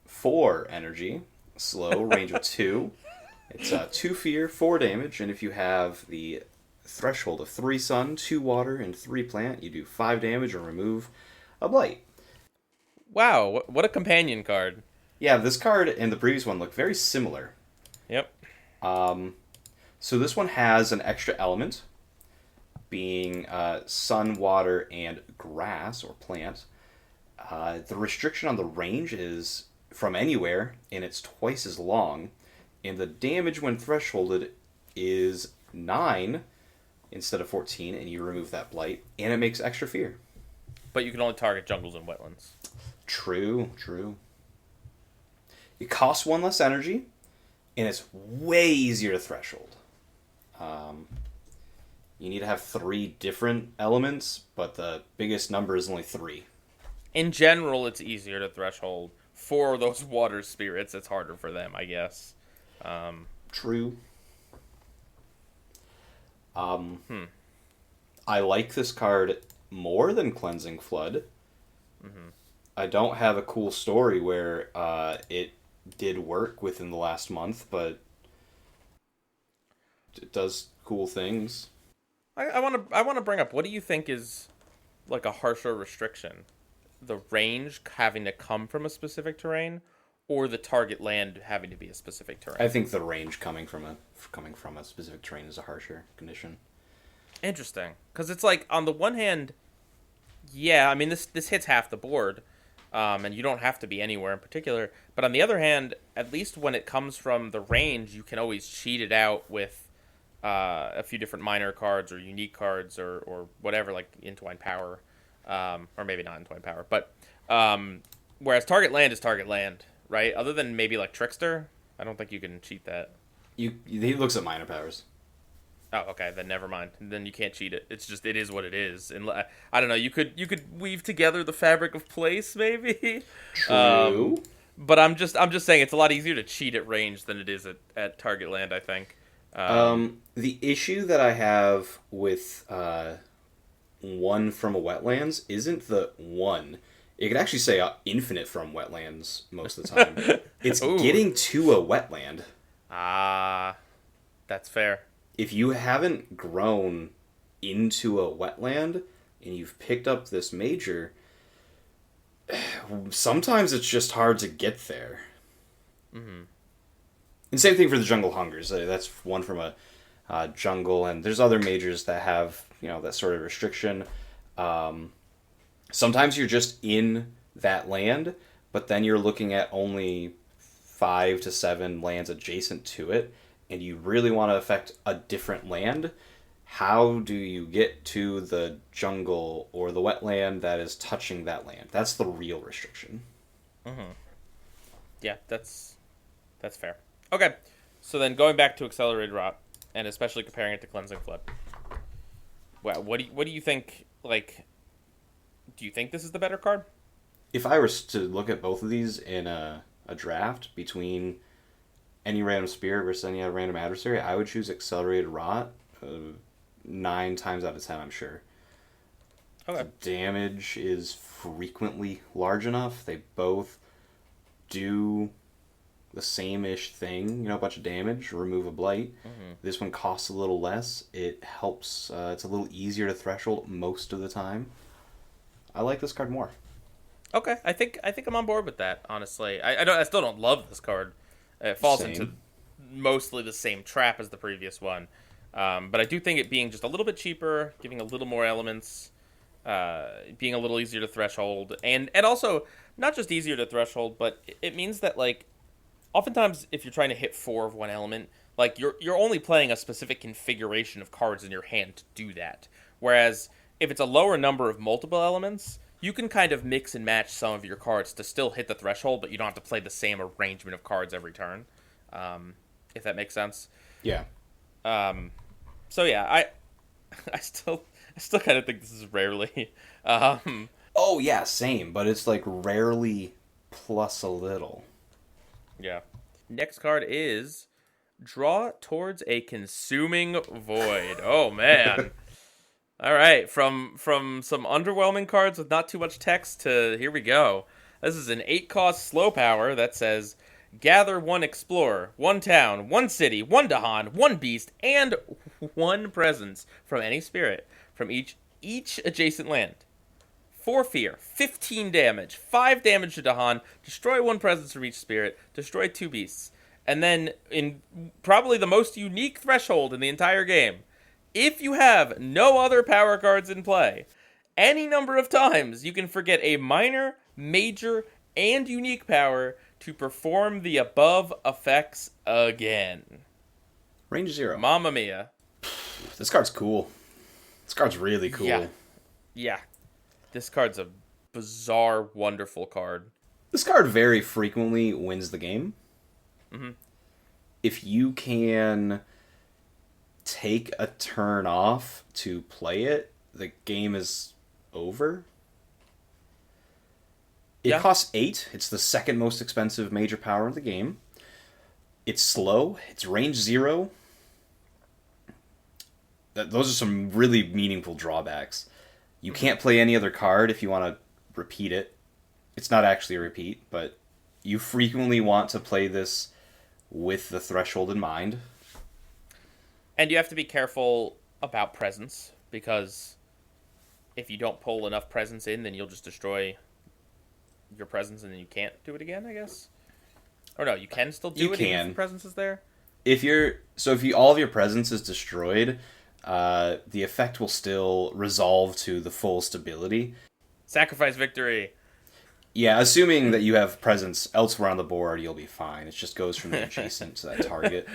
4 energy, slow, range of 2. It's 2 fear, 4 damage, and if you have the threshold of 3 sun, 2 water, and 3 plant, you do 5 damage or remove a blight. Wow, what a companion card. Yeah, this card and the previous one look very similar. Yep. So this one has an extra element, being sun, water, and grass, or plant. The restriction on the range is from anywhere, and it's twice as long. And the damage when thresholded is 9 instead of 14, and you remove that blight, and it makes extra fear. But you can only target jungles and wetlands. True. It costs 1 less energy, and it's way easier to threshold. You need to have 3 different elements, but the biggest number is only 3. In general, it's easier to threshold. For those water spirits, it's harder for them, I guess. True. I like this card more than Cleansing Flood. Mm-hmm. I don't have a cool story where it did work within the last month, but it does cool things. I want to bring up, what do you think is like a harsher restriction? The range having to come from a specific terrain, or the target land having to be a specific terrain? I think the range coming from a specific terrain is a harsher condition. Interesting, because it's like, on the one hand, yeah, I mean, this hits half the board, and you don't have to be anywhere in particular. But on the other hand, at least when it comes from the range, you can always cheat it out with a few different minor cards or unique cards or whatever, like Entwined Power, or maybe not Entwined Power. But whereas target land is target land, right? Other than maybe like Trickster, I don't think you can cheat that. He looks at minor powers. Oh, okay, then never mind. Then you can't cheat it. It's just, it is what it is. And I don't know. You could weave together the fabric of place, maybe. True. But I'm just saying it's a lot easier to cheat at range than it is at target land, I think. The issue that I have with 1 from a wetlands isn't the 1. It could actually say infinite from wetlands most of the time. It's getting to a wetland. Ah, that's fair. If you haven't grown into a wetland and you've picked up this major, sometimes it's just hard to get there. Mm-hmm. And same thing for the Jungle Hungers. That's 1 from a jungle, and there's other majors that have, that sort of restriction. Sometimes you're just in that land, but then you're looking at only 5 to 7 lands adjacent to it, and you really want to affect a different land. How do you get to the jungle or the wetland that is touching that land? That's the real restriction. Mm-hmm. Yeah, that's fair. Okay, So then going back to Accelerated Rot, and especially comparing it to Cleansing Flood. Well, what do you think? Like, do you think this is the better card? If I was to look at both of these in a draft between any random spirit versus any other random adversary, I would choose Accelerated Rot 9 times out of 10, I'm sure. Okay. The damage is frequently large enough. They both do the same-ish thing, a bunch of damage, remove a blight. Mm-hmm. This one costs a little less. It helps. It's a little easier to threshold most of the time. I like this card more. Okay, I think I'm on board with that. Honestly, I still don't love this card. It falls into mostly the same trap as the previous one, but I do think it being just a little bit cheaper, giving a little more elements, being a little easier to threshold, and also not just easier to threshold, but it means that like oftentimes if you're trying to hit 4 of one element, like you're only playing a specific configuration of cards in your hand to do that. Whereas if it's a lower number of multiple elements, you can kind of mix and match some of your cards to still hit the threshold, but you don't have to play the same arrangement of cards every turn, if that makes sense. Yeah. So yeah, I still kind of think this is rarely. Oh yeah, same, but it's like rarely plus a little. Yeah. Next card is Draw Towards a Consuming Void. Oh man. All right, from some underwhelming cards with not too much text to here we go. This is an 8-cost slow power that says gather 1 explorer, 1 town, 1 city, 1 Dahan, 1 beast, and 1 presence from any spirit from each adjacent land. 4 fear, 15 damage, 5 damage to Dahan, destroy 1 presence from each spirit, destroy 2 beasts. And then in probably the most unique threshold in the entire game, if you have no other power cards in play, any number of times you can forget a minor, major, and unique power to perform the above effects again. Range 0. Mamma mia. This card's cool. This card's really cool. Yeah. This card's a bizarre, wonderful card. This card very frequently wins the game. Mm-hmm. If you can take a turn off to play it, the game is over. It costs 8. It's the second most expensive major power in the game. It's slow. It's range 0. Those are some really meaningful drawbacks. You can't play any other card if you want to repeat it. It's not actually a repeat, but you frequently want to play this with the threshold in mind. And you have to be careful about presence, because if you don't pull enough presence in, then you'll just destroy your presence and then you can't do it again, I guess. Or no, you can still do it even if the presence is there? If all of your presence is destroyed, the effect will still resolve to the full stability. Sacrifice victory. Yeah, assuming that you have presence elsewhere on the board, you'll be fine. It just goes from the adjacent to that target.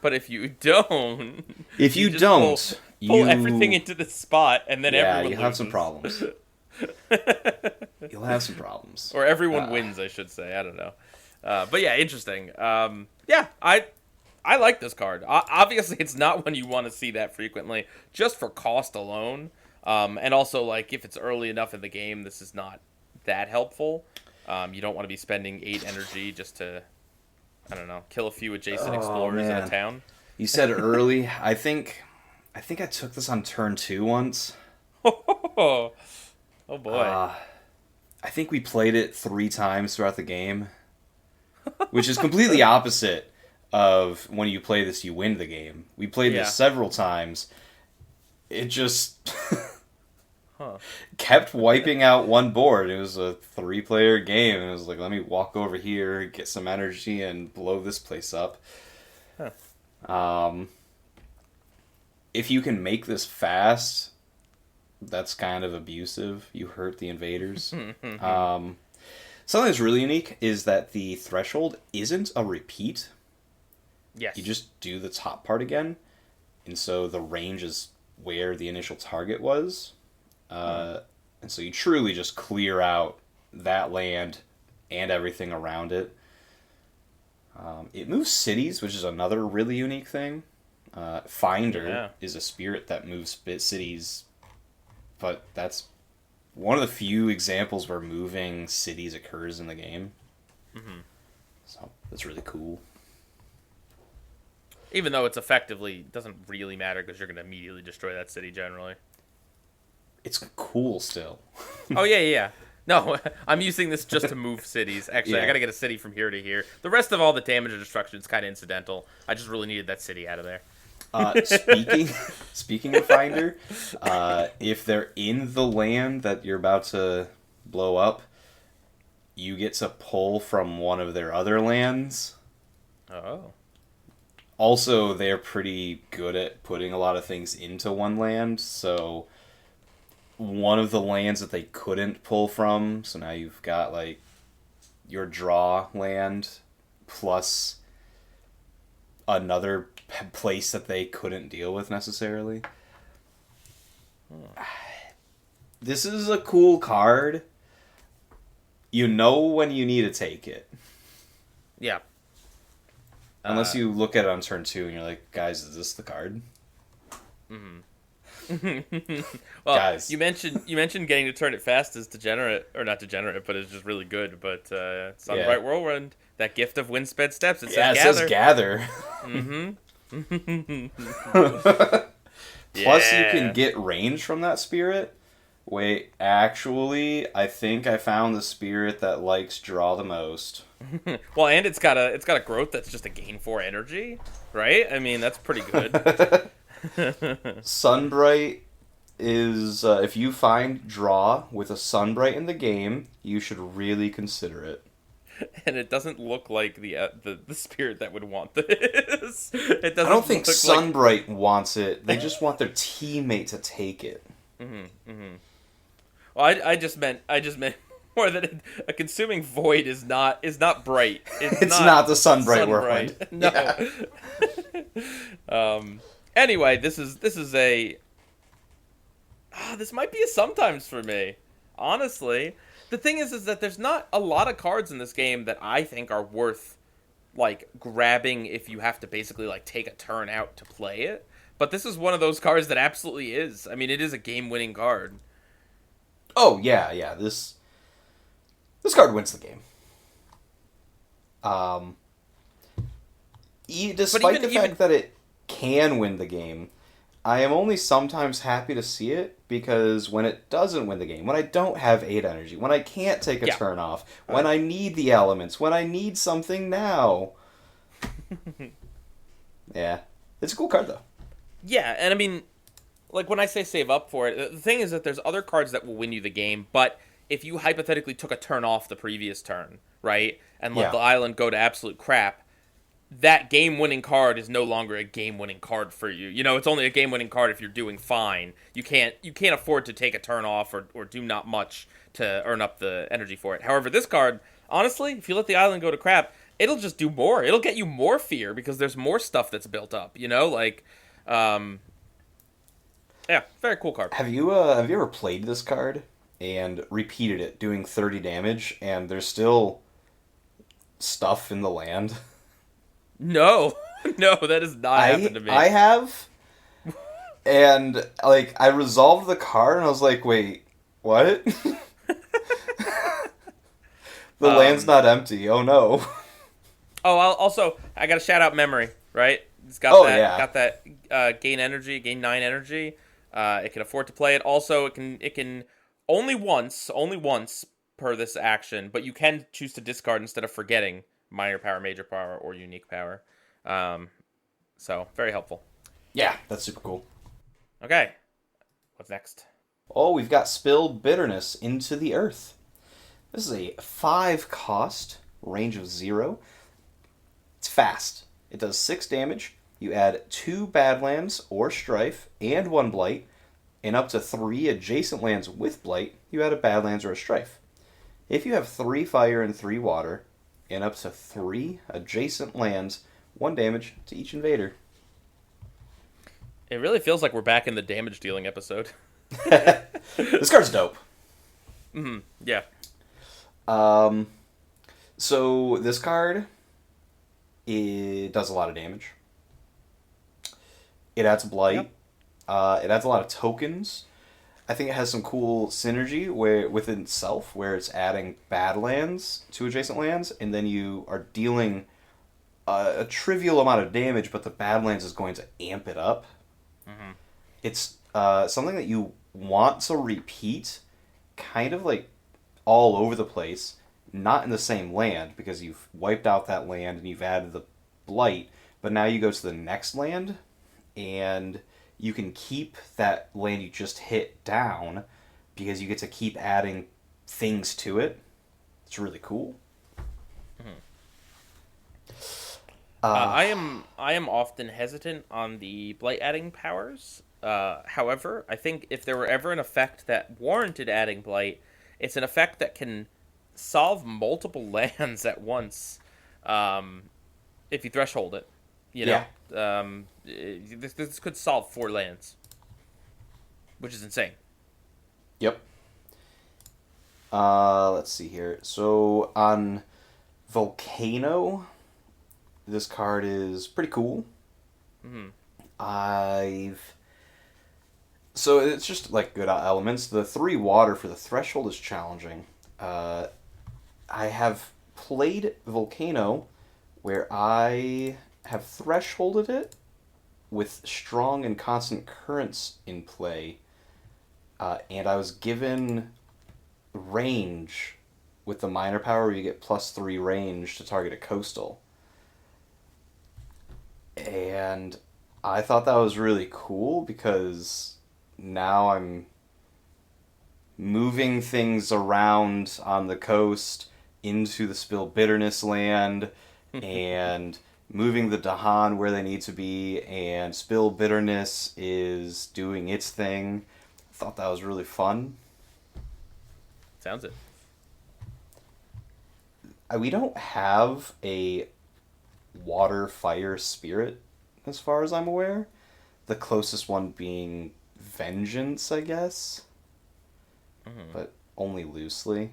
But if you don't... Pull everything into the spot, and then everyone you'll have some problems. You'll have some problems. Or everyone wins, I should say. I don't know. But yeah, interesting. Yeah, I like this card. Obviously, it's not one you want to see that frequently, just for cost alone. And also, like, if it's early enough in the game, this is not that helpful. You don't want to be spending 8 energy just to, I don't know, kill a few adjacent explorers in a town. You said early. I think I took this on turn 2 once. Oh boy. I think we played it 3 times throughout the game, which is completely opposite of when you play this, you win the game. We played this several times. It just kept wiping out one board. It was a 3-player game. It was like, let me walk over here, get some energy, and blow this place up. If you can make this fast, that's kind of abusive. You hurt the invaders. Something that's really unique is that the threshold isn't a repeat. Yes. You just do the top part again, and so the range is where the initial target was. And so you truly just clear out that land and everything around it. It moves cities, which is another really unique thing. Finder is a spirit that moves cities, but that's one of the few examples where moving cities occurs in the game. Mm-hmm. So that's really cool. Even though it's effectively doesn't really matter because you're going to immediately destroy that city generally. It's cool still. Oh, yeah. No, I'm using this just to move cities. Actually, Yeah. I got to get a city from here to here. The rest of all the damage and destruction is kind of incidental. I just really needed that city out of there. Speaking of Finder, if they're in the land that you're about to blow up, you get to pull from one of their other lands. Oh. Also, they're pretty good at putting a lot of things into one land, so one of the lands that they couldn't pull from, so now you've got, like, your draw land plus another place that they couldn't deal with necessarily. This is a cool card. You know when you need to take it. Yeah. Unless you look at it on turn 2 and you're like, guys, is this the card? Mm-hmm. Well, guys. you mentioned getting to turn it fast is degenerate, or not degenerate, but it's just really good. But Sunbright Whirlwind, that gift of Windsped Steps, it says gather. Mm-hmm. Plus, you can get range from that spirit. Wait, actually, I think I found the spirit that likes draw the most. Well, and it's got a growth that's just a gain 4 energy, right? I mean, that's pretty good. Sunbright is if you find draw with a Sunbright in the game, you should really consider it. And it doesn't look like the spirit that would want this. It doesn't. I don't think Sunbright wants it. They just want their teammate to take it. Well, I just meant more that a consuming void is not bright. It's not the Sunbright Whirlwind. No. Yeah. Anyway, this is a. This might be a sometimes for me. Honestly, the thing is that there's not a lot of cards in this game that I think are worth like grabbing if you have to basically like take a turn out to play it. But this is one of those cards that absolutely is. I mean, it is a game-winning card. Oh yeah. This card wins the game. Despite the fact that it can win the game, I am only sometimes happy to see it because when it doesn't win the game, when I don't have 8 energy, when I can't take a turn off, when I need the elements, when I need something now. Yeah. It's a cool card, though. Yeah, and I mean, like when I say save up for it, the thing is that there's other cards that will win you the game, but if you hypothetically took a turn off the previous turn, right, and let the island go to absolute crap, that game-winning card is no longer a game-winning card for you. You know, it's only a game-winning card if you're doing fine. You can't afford to take a turn off or do not much to earn up the energy for it. However, this card, honestly, if you let the island go to crap, it'll just do more. It'll get you more fear because there's more stuff that's built up, you know? Like, yeah, very cool card. Have you ever played this card and repeated it, doing 30 damage, and there's still stuff in the land? No, that has not happened to me. I have, and like I resolved the card, and I was like, "Wait, what?" The land's not empty. Oh no. Oh, I got to shout out memory. Right, it's got got that gain 9 energy. It can afford to play it. Also, it can only once per this action, but you can choose to discard instead of forgetting minor power, major power, or unique power. So, very helpful. Yeah, that's super cool. Okay. What's next? Oh, we've got Spilled Bitterness into the Earth. This is a 5 cost, range of 0. It's fast. It does 6 damage. You add 2 Badlands or Strife and 1 Blight, and up to 3 adjacent lands with Blight, you add a Badlands or a Strife. If you have 3 Fire and 3 Water, and up to 3 adjacent lands, 1 damage to each invader. It really feels like we're back in the damage dealing episode. This card's dope. Yeah. So this card, It does a lot of damage. It adds blight. Yep. It adds a lot of tokens. I think it has some cool synergy where within itself, where it's adding Badlands to adjacent lands, and then you are dealing a trivial amount of damage, but the Badlands is going to amp it up. Mm-hmm. It's something that you want to repeat, kind of like all over the place, not in the same land, because you've wiped out that land and you've added the blight, but now you go to the next land, and you can keep that land you just hit down because you get to keep adding things to it. It's really cool. Mm-hmm. I am often hesitant on the blight adding powers. However, I think if there were ever an effect that warranted adding blight, it's an effect that can solve multiple lands at once. If you threshold it, you know, this could solve 4 lands, which is insane. Yep. Let's see here. So on Volcano, this card is pretty cool. Mm-hmm. So it's just like good elements. The 3 water for the threshold is challenging. I have played Volcano where I have thresholded it with strong and constant currents in play, and I was given range with the minor power where you get +3 range to target a coastal. And I thought that was really cool because now I'm moving things around on the coast into the Spill Bitterness land and moving the Dahan where they need to be, and Spill Bitterness is doing its thing. I thought that was really fun. Sounds it. We don't have a water fire spirit as far as I'm aware. The closest one being Vengeance, I guess. Mm-hmm. But only loosely.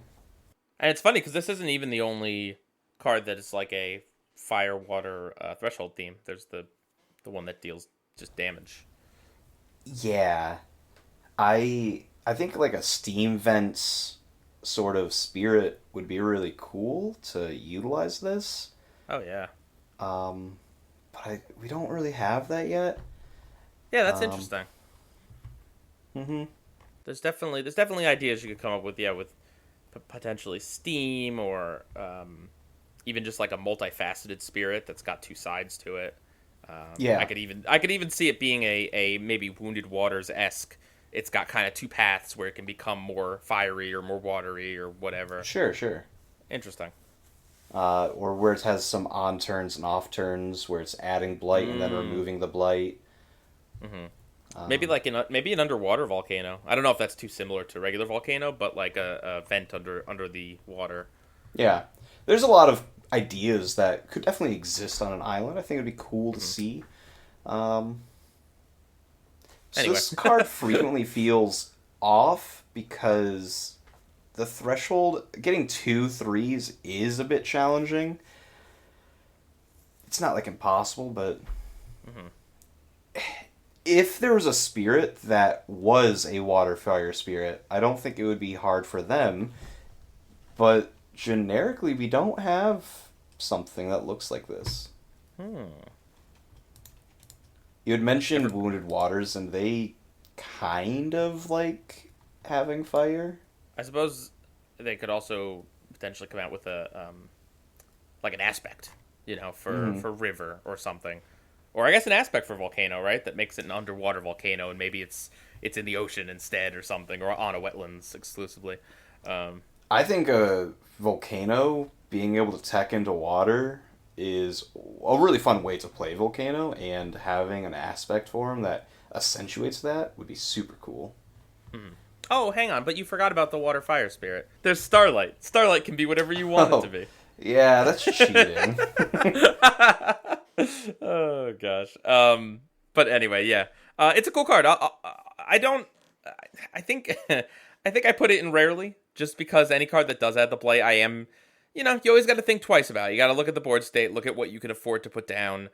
And it's funny because this isn't even the only card that is like a fire water threshold theme. There's the one that deals just damage. Yeah. I think like a steam vents sort of spirit would be really cool to utilize this. Oh yeah. But we don't really have that yet. Yeah, that's interesting. Mm-hmm. There's definitely ideas you could come up with. Yeah, with potentially steam or even just like a multifaceted spirit that's got 2 sides to it. Yeah, I could even see it being a maybe Wounded Waters-esque. It's got kind of 2 paths where it can become more fiery or more watery or whatever. Sure. Interesting. Or where it has some on turns and off turns, where it's adding blight and then removing the blight. Mm-hmm. Maybe an underwater volcano. I don't know if that's too similar to regular volcano, but like a vent under the water. Yeah, there's a lot of ideas that could definitely exist on an island. I think it'd be cool to see. So Anyway. this card frequently feels off because the threshold, getting 2 3s is a bit challenging. It's not like impossible, but if there was a spirit that was a water fire spirit, I don't think it would be hard for them. But generically, we don't have something that looks like this. You had mentioned Wounded Waters, and they kind of like having fire. I suppose they could also potentially come out with a like an aspect, for river or something, or I guess an aspect for volcano, right? That makes it an underwater volcano, and maybe it's in the ocean instead or something, or on a wetlands exclusively. I think a volcano being able to tech into water is a really fun way to play volcano, and having an aspect for him that accentuates that would be super cool. Oh, hang on, but you forgot about the water fire spirit. There's Starlight. Starlight can be whatever you want it to be. Yeah, that's cheating. Oh gosh. But anyway, yeah. It's a cool card. I think I think I put it in rarely just because any card that does add the play, I am you always got to think twice about it. You got to look at the board state, look at what you can afford to put down,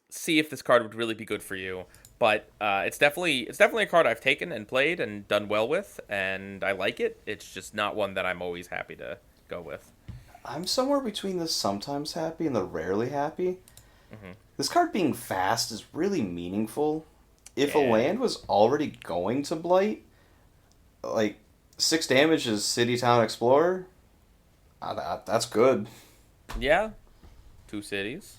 see if this card would really be good for you. But it's definitely a card I've taken and played and done well with, and I like it. It's just not one that I'm always happy to go with. I'm somewhere between the sometimes happy and the rarely happy. Mm-hmm. This card being fast is really meaningful. If a Yeah. land was already going to blight, like 6 damage is City Town Explorer, that's good. Yeah, 2 cities.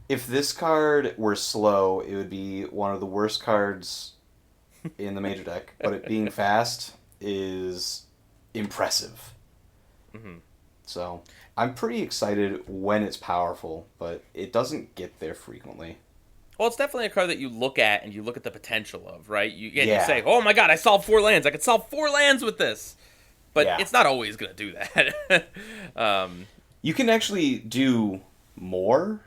If this card were slow, it would be one of the worst cards in the major deck. But it being fast is impressive. Mm-hmm. So I'm pretty excited when it's powerful, but it doesn't get there frequently. Well, it's definitely a card that you look at and you look at the potential of, right? You Yeah. say, "Oh my god, I solved 4 lands. I could solve 4 lands with this." But Yeah. it's not always going to do that. You can actually do more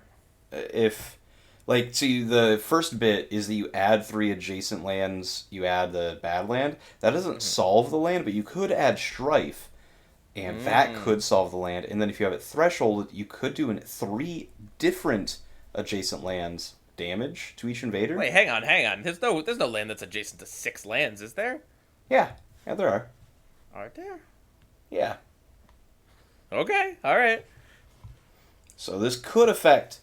if, like, see, the first bit is that you add 3 adjacent lands, you add the bad land. That doesn't solve the land, but you could add Strife, and that could solve the land. And then if you have it thresholded, you could do 3 different adjacent lands damage to each invader. Wait, hang on. There's no land that's adjacent to 6 lands, is there? Yeah, there are. Are there? Yeah. Okay, all right. So this could affect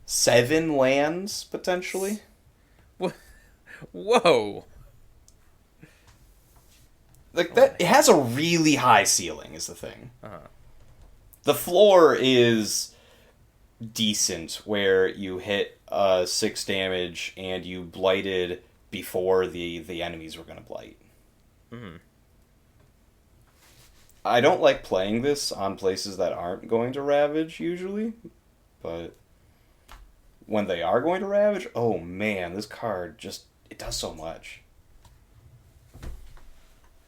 7 lands, potentially. Whoa. Like, that, it has a really high ceiling, is the thing. Uh-huh. The floor is decent, where you hit 6 damage, and you blighted before the enemies were going to blight. Mm-hmm. I don't like playing this on places that aren't going to Ravage, usually. But when they are going to Ravage, oh man, this card just, it does so much.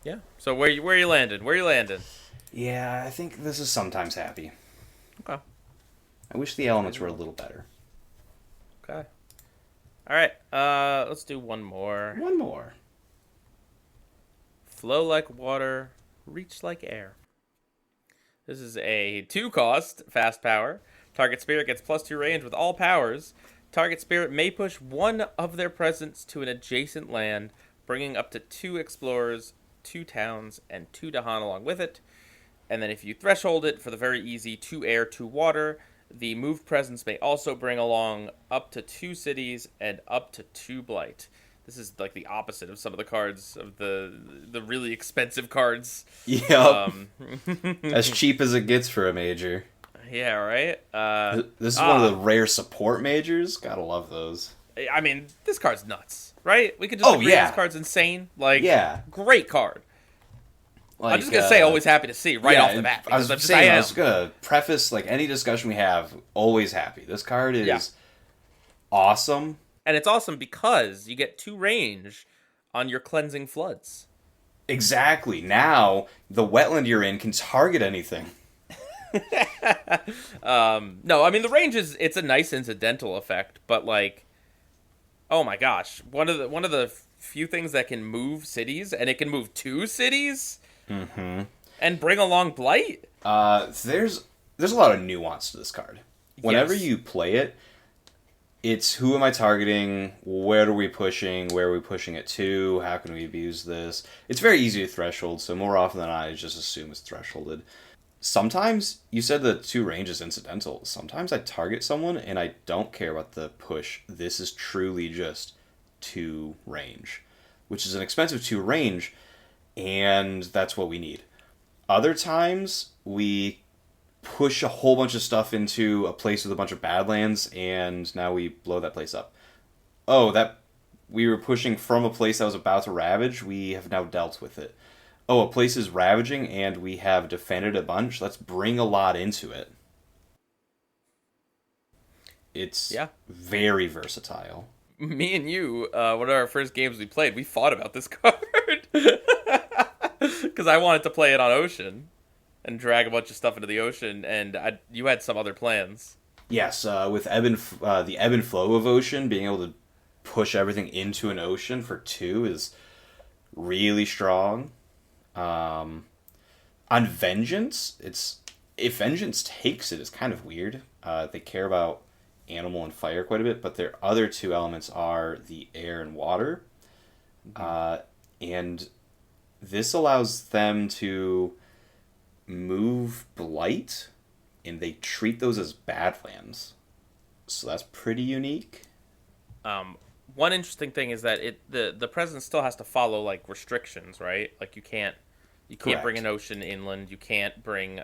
Yeah. So where you landing? Where you landing? Yeah, I think this is sometimes happy. Okay. I wish the elements were a little better. Okay. All right. Let's do one more. One more. Flow like water, reach like air. This is a 2-cost fast power. Target spirit gets +2 range with all powers. Target spirit may push one of their presence to an adjacent land, bringing up to 2 explorers, 2 towns, and 2 Dahan along with it. And then if you threshold it for the very easy 2 air, 2 water, the moved presence may also bring along up to 2 cities and up to 2 blight. This is like the opposite of some of the cards of the really expensive cards. Yep. As cheap as it gets for a major. Yeah, right? This is one of the rare support majors. Gotta love those. I mean, this card's nuts, right? We could just agree this card's insane. Like, yeah. Great card. Like, I'm just going to say always happy to see right off the bat. I was going to preface, like, any discussion we have, always happy. This card is awesome. And it's awesome because you get 2 range on your Cleansing Floods. Exactly. Now, the wetland you're in can target anything. No, I mean, the range it's a nice incidental effect, but, like, oh my gosh. One of the few things that can move cities, and it can move 2 cities, and bring along Blight. There's a lot of nuance to this card. Whenever you play it, it's who am I targeting, where are we pushing it to, how can we abuse this. It's very easy to threshold, so more often than not, I just assume it's thresholded. Sometimes, you said the 2 range is incidental. Sometimes I target someone and I don't care about the push. This is truly just 2 range, which is an expensive 2 range, and that's what we need. Other times, we push a whole bunch of stuff into a place with a bunch of badlands, and now we blow that place up. Oh, that we were pushing from a place that was about to ravage, we have now dealt with it. Oh, a place is ravaging, and we have defended a bunch, let's bring a lot into it. It's very versatile. Me and you, one of our first games we played, we fought about this card. Because I wanted to play it on Ocean and drag a bunch of stuff into the ocean, and you had some other plans. Yes, with the ebb and flow of Ocean, being able to push everything into an ocean for 2 is really strong. Um, on Vengeance, it's if Vengeance takes it, it's kind of weird. They care about animal and fire quite a bit, but their other two elements are the air and water. Uh, and this allows them to move Blight, and they treat those as Badlands. So that's pretty unique. One interesting thing is that the president still has to follow like restrictions, right? Like you can't bring Correct. an ocean inland. You can't bring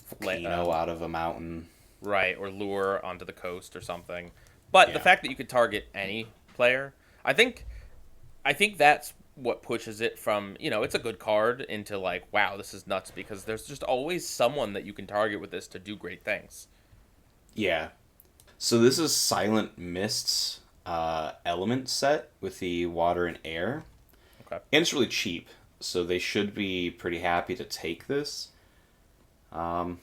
Volcano out of a mountain. right, or lure onto the coast or something. But the Yeah. fact that you could target any player, I think that's what pushes it from, it's a good card into like, wow, this is nuts because there's just always someone that you can target with this to do great things. Yeah. So this is Silent Mist's element set with the water and air. Okay. And it's really cheap, so they should be pretty happy to take this. Um,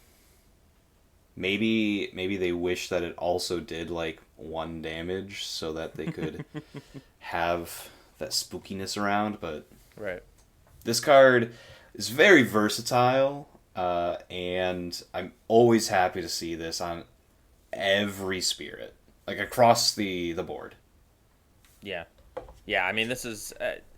maybe they wish that it also did like one damage so that they could have that spookiness around, but Right. this card is very versatile, and I'm always happy to see this on every spirit, like across the board. Yeah. Yeah, I mean, this is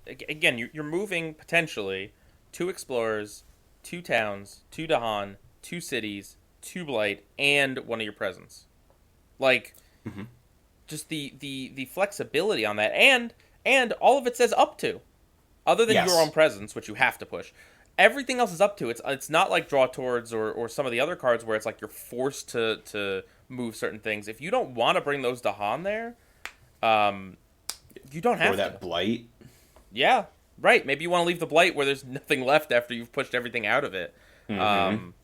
again, you're moving potentially two explorers, two towns, two Dahan, two cities, two blight, and one of your presents. Like, Mhm. just the flexibility on that, and all of it says up to, other than Yes. your own presence, which you have to push. Everything else is up to. It's not like draw towards or some of the other cards where it's like you're forced to move certain things. If you don't want to bring those Dahan there, um, you don't have Or that to. blight. Yeah, right. Maybe you want to leave the blight where there's nothing left after you've pushed everything out of it. Mm-hmm. Um,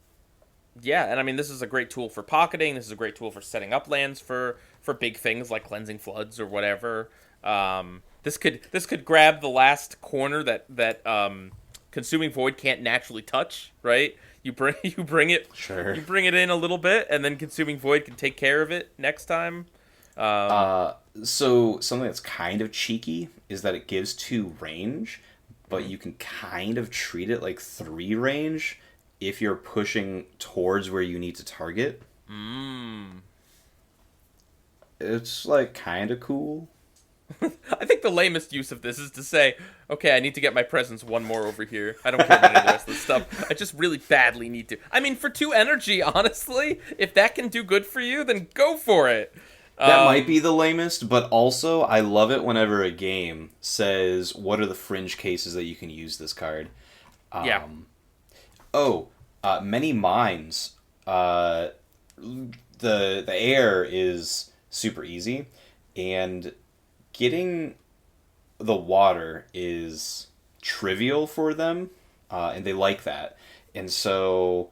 yeah, and I mean this is a great tool for pocketing. This is a great tool for setting up lands for big things like cleansing floods or whatever. This could grab the last corner that consuming void can't naturally touch. Right? Sure. you bring it in a little bit, and then consuming void can take care of it next time. Um, So something that's kind of cheeky is that it gives 2 range, but mhm. you can kind of treat it like 3 range if you're pushing towards where you need to target. Mm. It's like kind of cool. I think the lamest use of this is to say, okay, I need to get my presence one more over here. I don't care about any of the rest of the stuff. I just really badly need to. I mean, for 2 energy, honestly, if that can do good for you, then go for it. That might Um, be the lamest, but also I love it whenever a game says what are the fringe cases that you can use this card. yeah. Oh, many mines. The air is super easy, and getting the water is trivial for them, and they like that. And so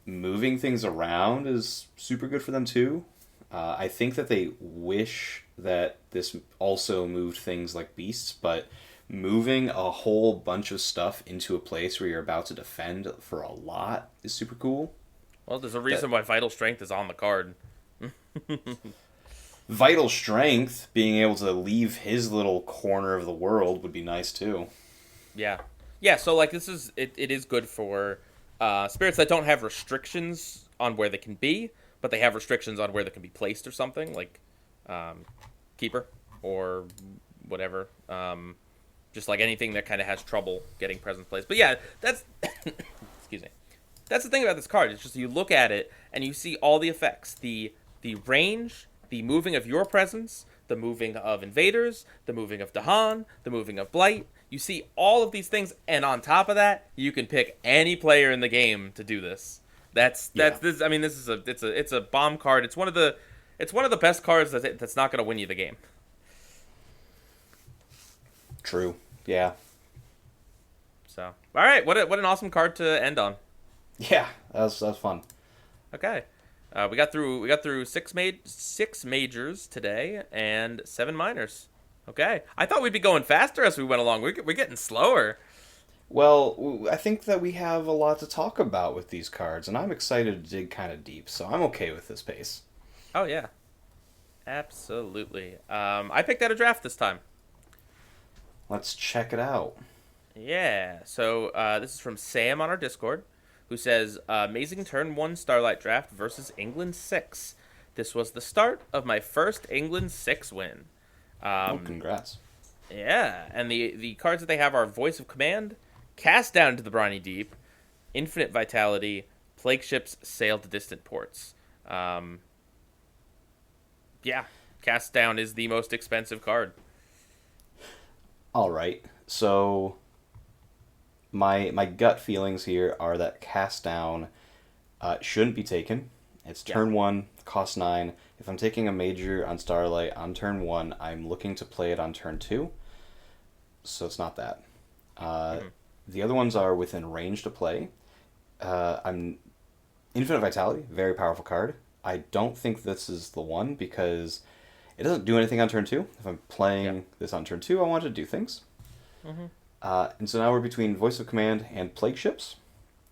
moving things around is super good for them too. I think that they wish that this also moved things like beasts, but moving a whole bunch of stuff into a place where you're about to defend for a lot is super cool. Well, there's a That reason why Vital Strength is on the card. vital strength, being able to leave his little corner of the world would be nice too. Yeah. Yeah, so, like, it is good for spirits that don't have restrictions on where they can be, but they have restrictions on where they can be placed or something, like um, Keeper or whatever. Just like anything that kind of has trouble getting presence placed. But yeah, that's excuse me. That's the thing about this card. It's just you look at it and you see all the effects: the range, the moving of your presence, the moving of invaders, the moving of Dahan, the moving of Blight. You see all of these things, and on top of that, you can pick any player in the game to do this. That's Yeah, this. I mean, this is it's a bomb card. It's one of the best cards that's not going to win you the game. true. Yeah, So, all right, what an awesome card to end on. yeah, that's fun. Okay, we got through six majors today and 7 minors. Okay, I thought we'd be going faster as we went along. We're getting slower. Well, I think that we have a lot to talk about with these cards, and I'm excited to dig kind of deep, so I'm okay with this pace. Oh yeah, absolutely. I picked out a draft this time. Let's check it out. Yeah. So this is from Sam on our Discord, who says, "Amazing turn one Starlight draft versus England 6. This was the start of my first England 6 win." Oh, Um, congrats. yeah, and the cards that they have are Voice of Command, Cast Down into the Briny Deep, Infinite Vitality, Plague Ships, Sail to Distant Ports. Um, yeah, Cast Down is the most expensive card. All right. So my gut feelings here are that cast down shouldn't be taken. It's Yeah. turn one, cost 9. If I'm taking a major on Starlight on turn one, I'm looking to play it on turn two. So it's not that. Uh, Mhm. the other ones are within range to play. I'm Infinite Vitality, very powerful card. I don't think this is the one because it doesn't do anything on turn two. If I'm Yeah. playing this on turn two, I want to do things. Hmm. And so now we're between Voice of Command and Plague Ships.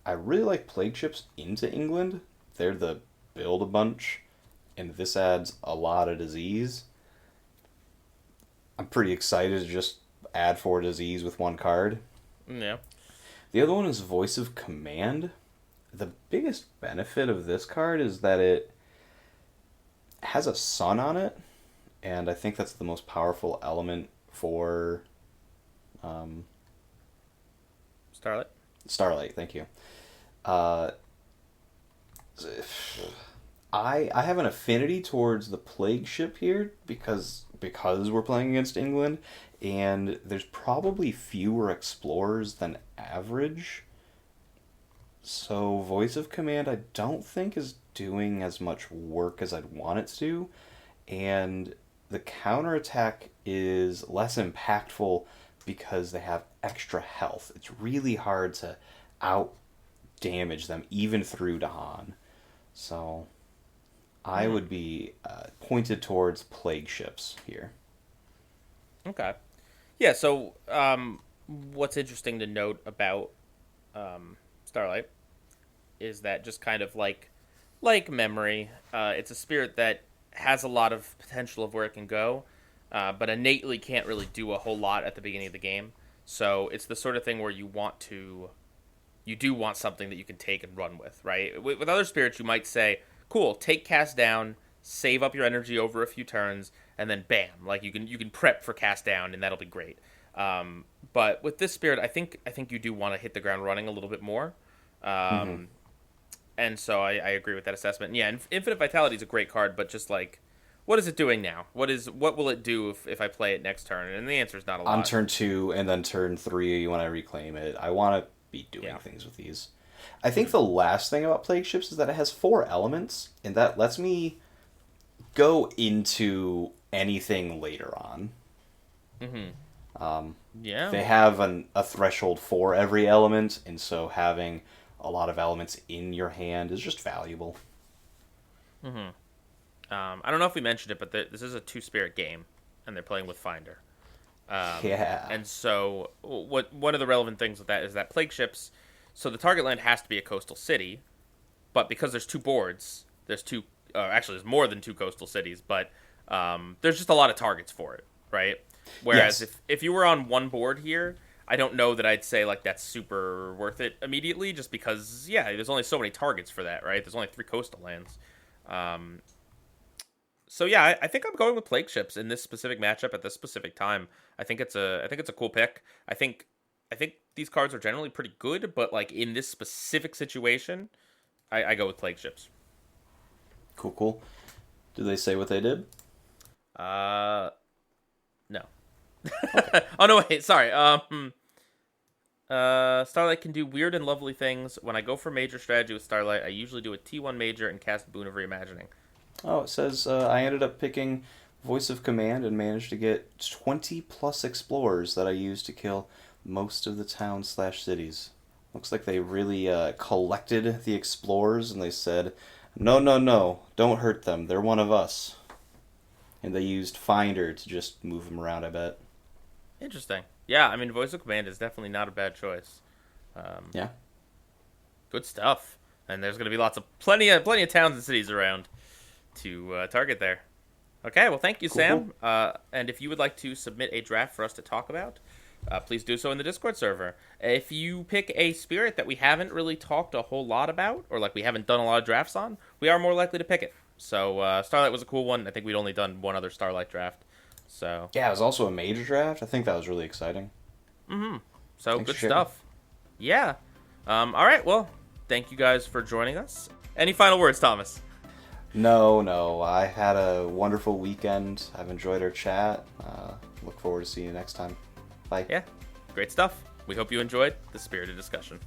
I really like Plague Ships into England. They're the build a bunch, and this adds a lot of disease. I'm pretty excited to just add 4 disease with one card. Yeah. The other one is Voice of Command. The biggest benefit of this card is that it has a sun on it, and I think that's the most powerful element for um, Starlight. Starlight. Thank you. Uh, I have an affinity towards the plague ship here because we're playing against England, and there's probably fewer explorers than average. So Voice of Command I don't think is doing as much work as I'd want it to, and the counterattack is less impactful because they have extra health. It's really hard to out damage them even through Dahan. So I Hmm. would be pointed towards plague ships here. Okay. Yeah. So, what's interesting to note about Starlight is that just kind of like memory, it's a spirit that has a lot of potential of where it can go, but innately can't really do a whole lot at the beginning of the game. So it's the sort of thing where you do want something that you can take and run with, right? With other spirits, you might say, "Cool, take cast down, save up your energy over a few turns, and then bam, like you can prep for cast down, and that'll be great." But with this spirit, I think you do want to hit the ground running a little bit more. Mm-hmm. Um, and so I agree with that assessment. And yeah, Infinite Vitality is a great card, but just like, what is it doing now? What will it do if I play it next turn? And the answer is not a On lot. turn two and then turn three when I reclaim it, I want to be doing Yeah. things with these. I think Hmm. the last thing about plague ships is that it has 4 elements, and that lets me go into anything later on. Hmm. Um, Yeah. they have a threshold for every element, and so having a lot of elements in your hand is just valuable. Hmm. I don't know if we mentioned it, but this is a two spirit game, and they're playing with Finder. Yeah. And so, what one of the relevant things with that is that plague ships. So the target land has to be a coastal city, but because there's two boards, there's two. Actually, there's more than two coastal cities, but there's just a lot of targets for it, right? Whereas Yes. if you were on one board here, I don't know that I'd say like that's super worth it immediately, just because yeah, there's only so many targets for that, right? There's only three coastal lands. Um, so yeah, I think I'm going with plague ships in this specific matchup at this specific time. I think it's a cool pick. I think these cards are generally pretty good, but like in this specific situation, I go with plague ships. Cool, cool. Do they say what they did? Uh, no. Okay. Oh no, wait, sorry. Starlight can do weird and lovely things. When I go for major strategy with Starlight, I usually do a T1 major and cast Boon of Reimagining. Oh, it says I ended up picking Voice of Command and managed to get 20 plus explorers that I used to kill most of the towns slash cities. Looks like they really collected the explorers and they said, no, no, no, don't hurt them. They're one of us. And they used Finder to just move them around, I bet. Interesting. Yeah, I mean, Voice of Command is definitely not a bad choice. Um, Yeah. Good stuff. And there's going to be plenty of towns and cities around to target there. Okay, well, thank you, Cool, cool. Sam. And if you would like to submit a draft for us to talk about, please do so in the Discord server. If you pick a spirit that we haven't really talked a whole lot about, or like we haven't done a lot of drafts on, we are more likely to pick it. So Starlight was a cool one. I think we'd only done one other Starlight draft. So Yeah, it was also a major draft. I think that was really exciting. so Thanks good for sharing. stuff. Yeah. All right. Well, thank you guys for joining us. Any final words, Thomas? No. I had a wonderful weekend. I've enjoyed our chat. Look forward to seeing you next time. Bye. Yeah. Great stuff. We hope you enjoyed the spirited discussion.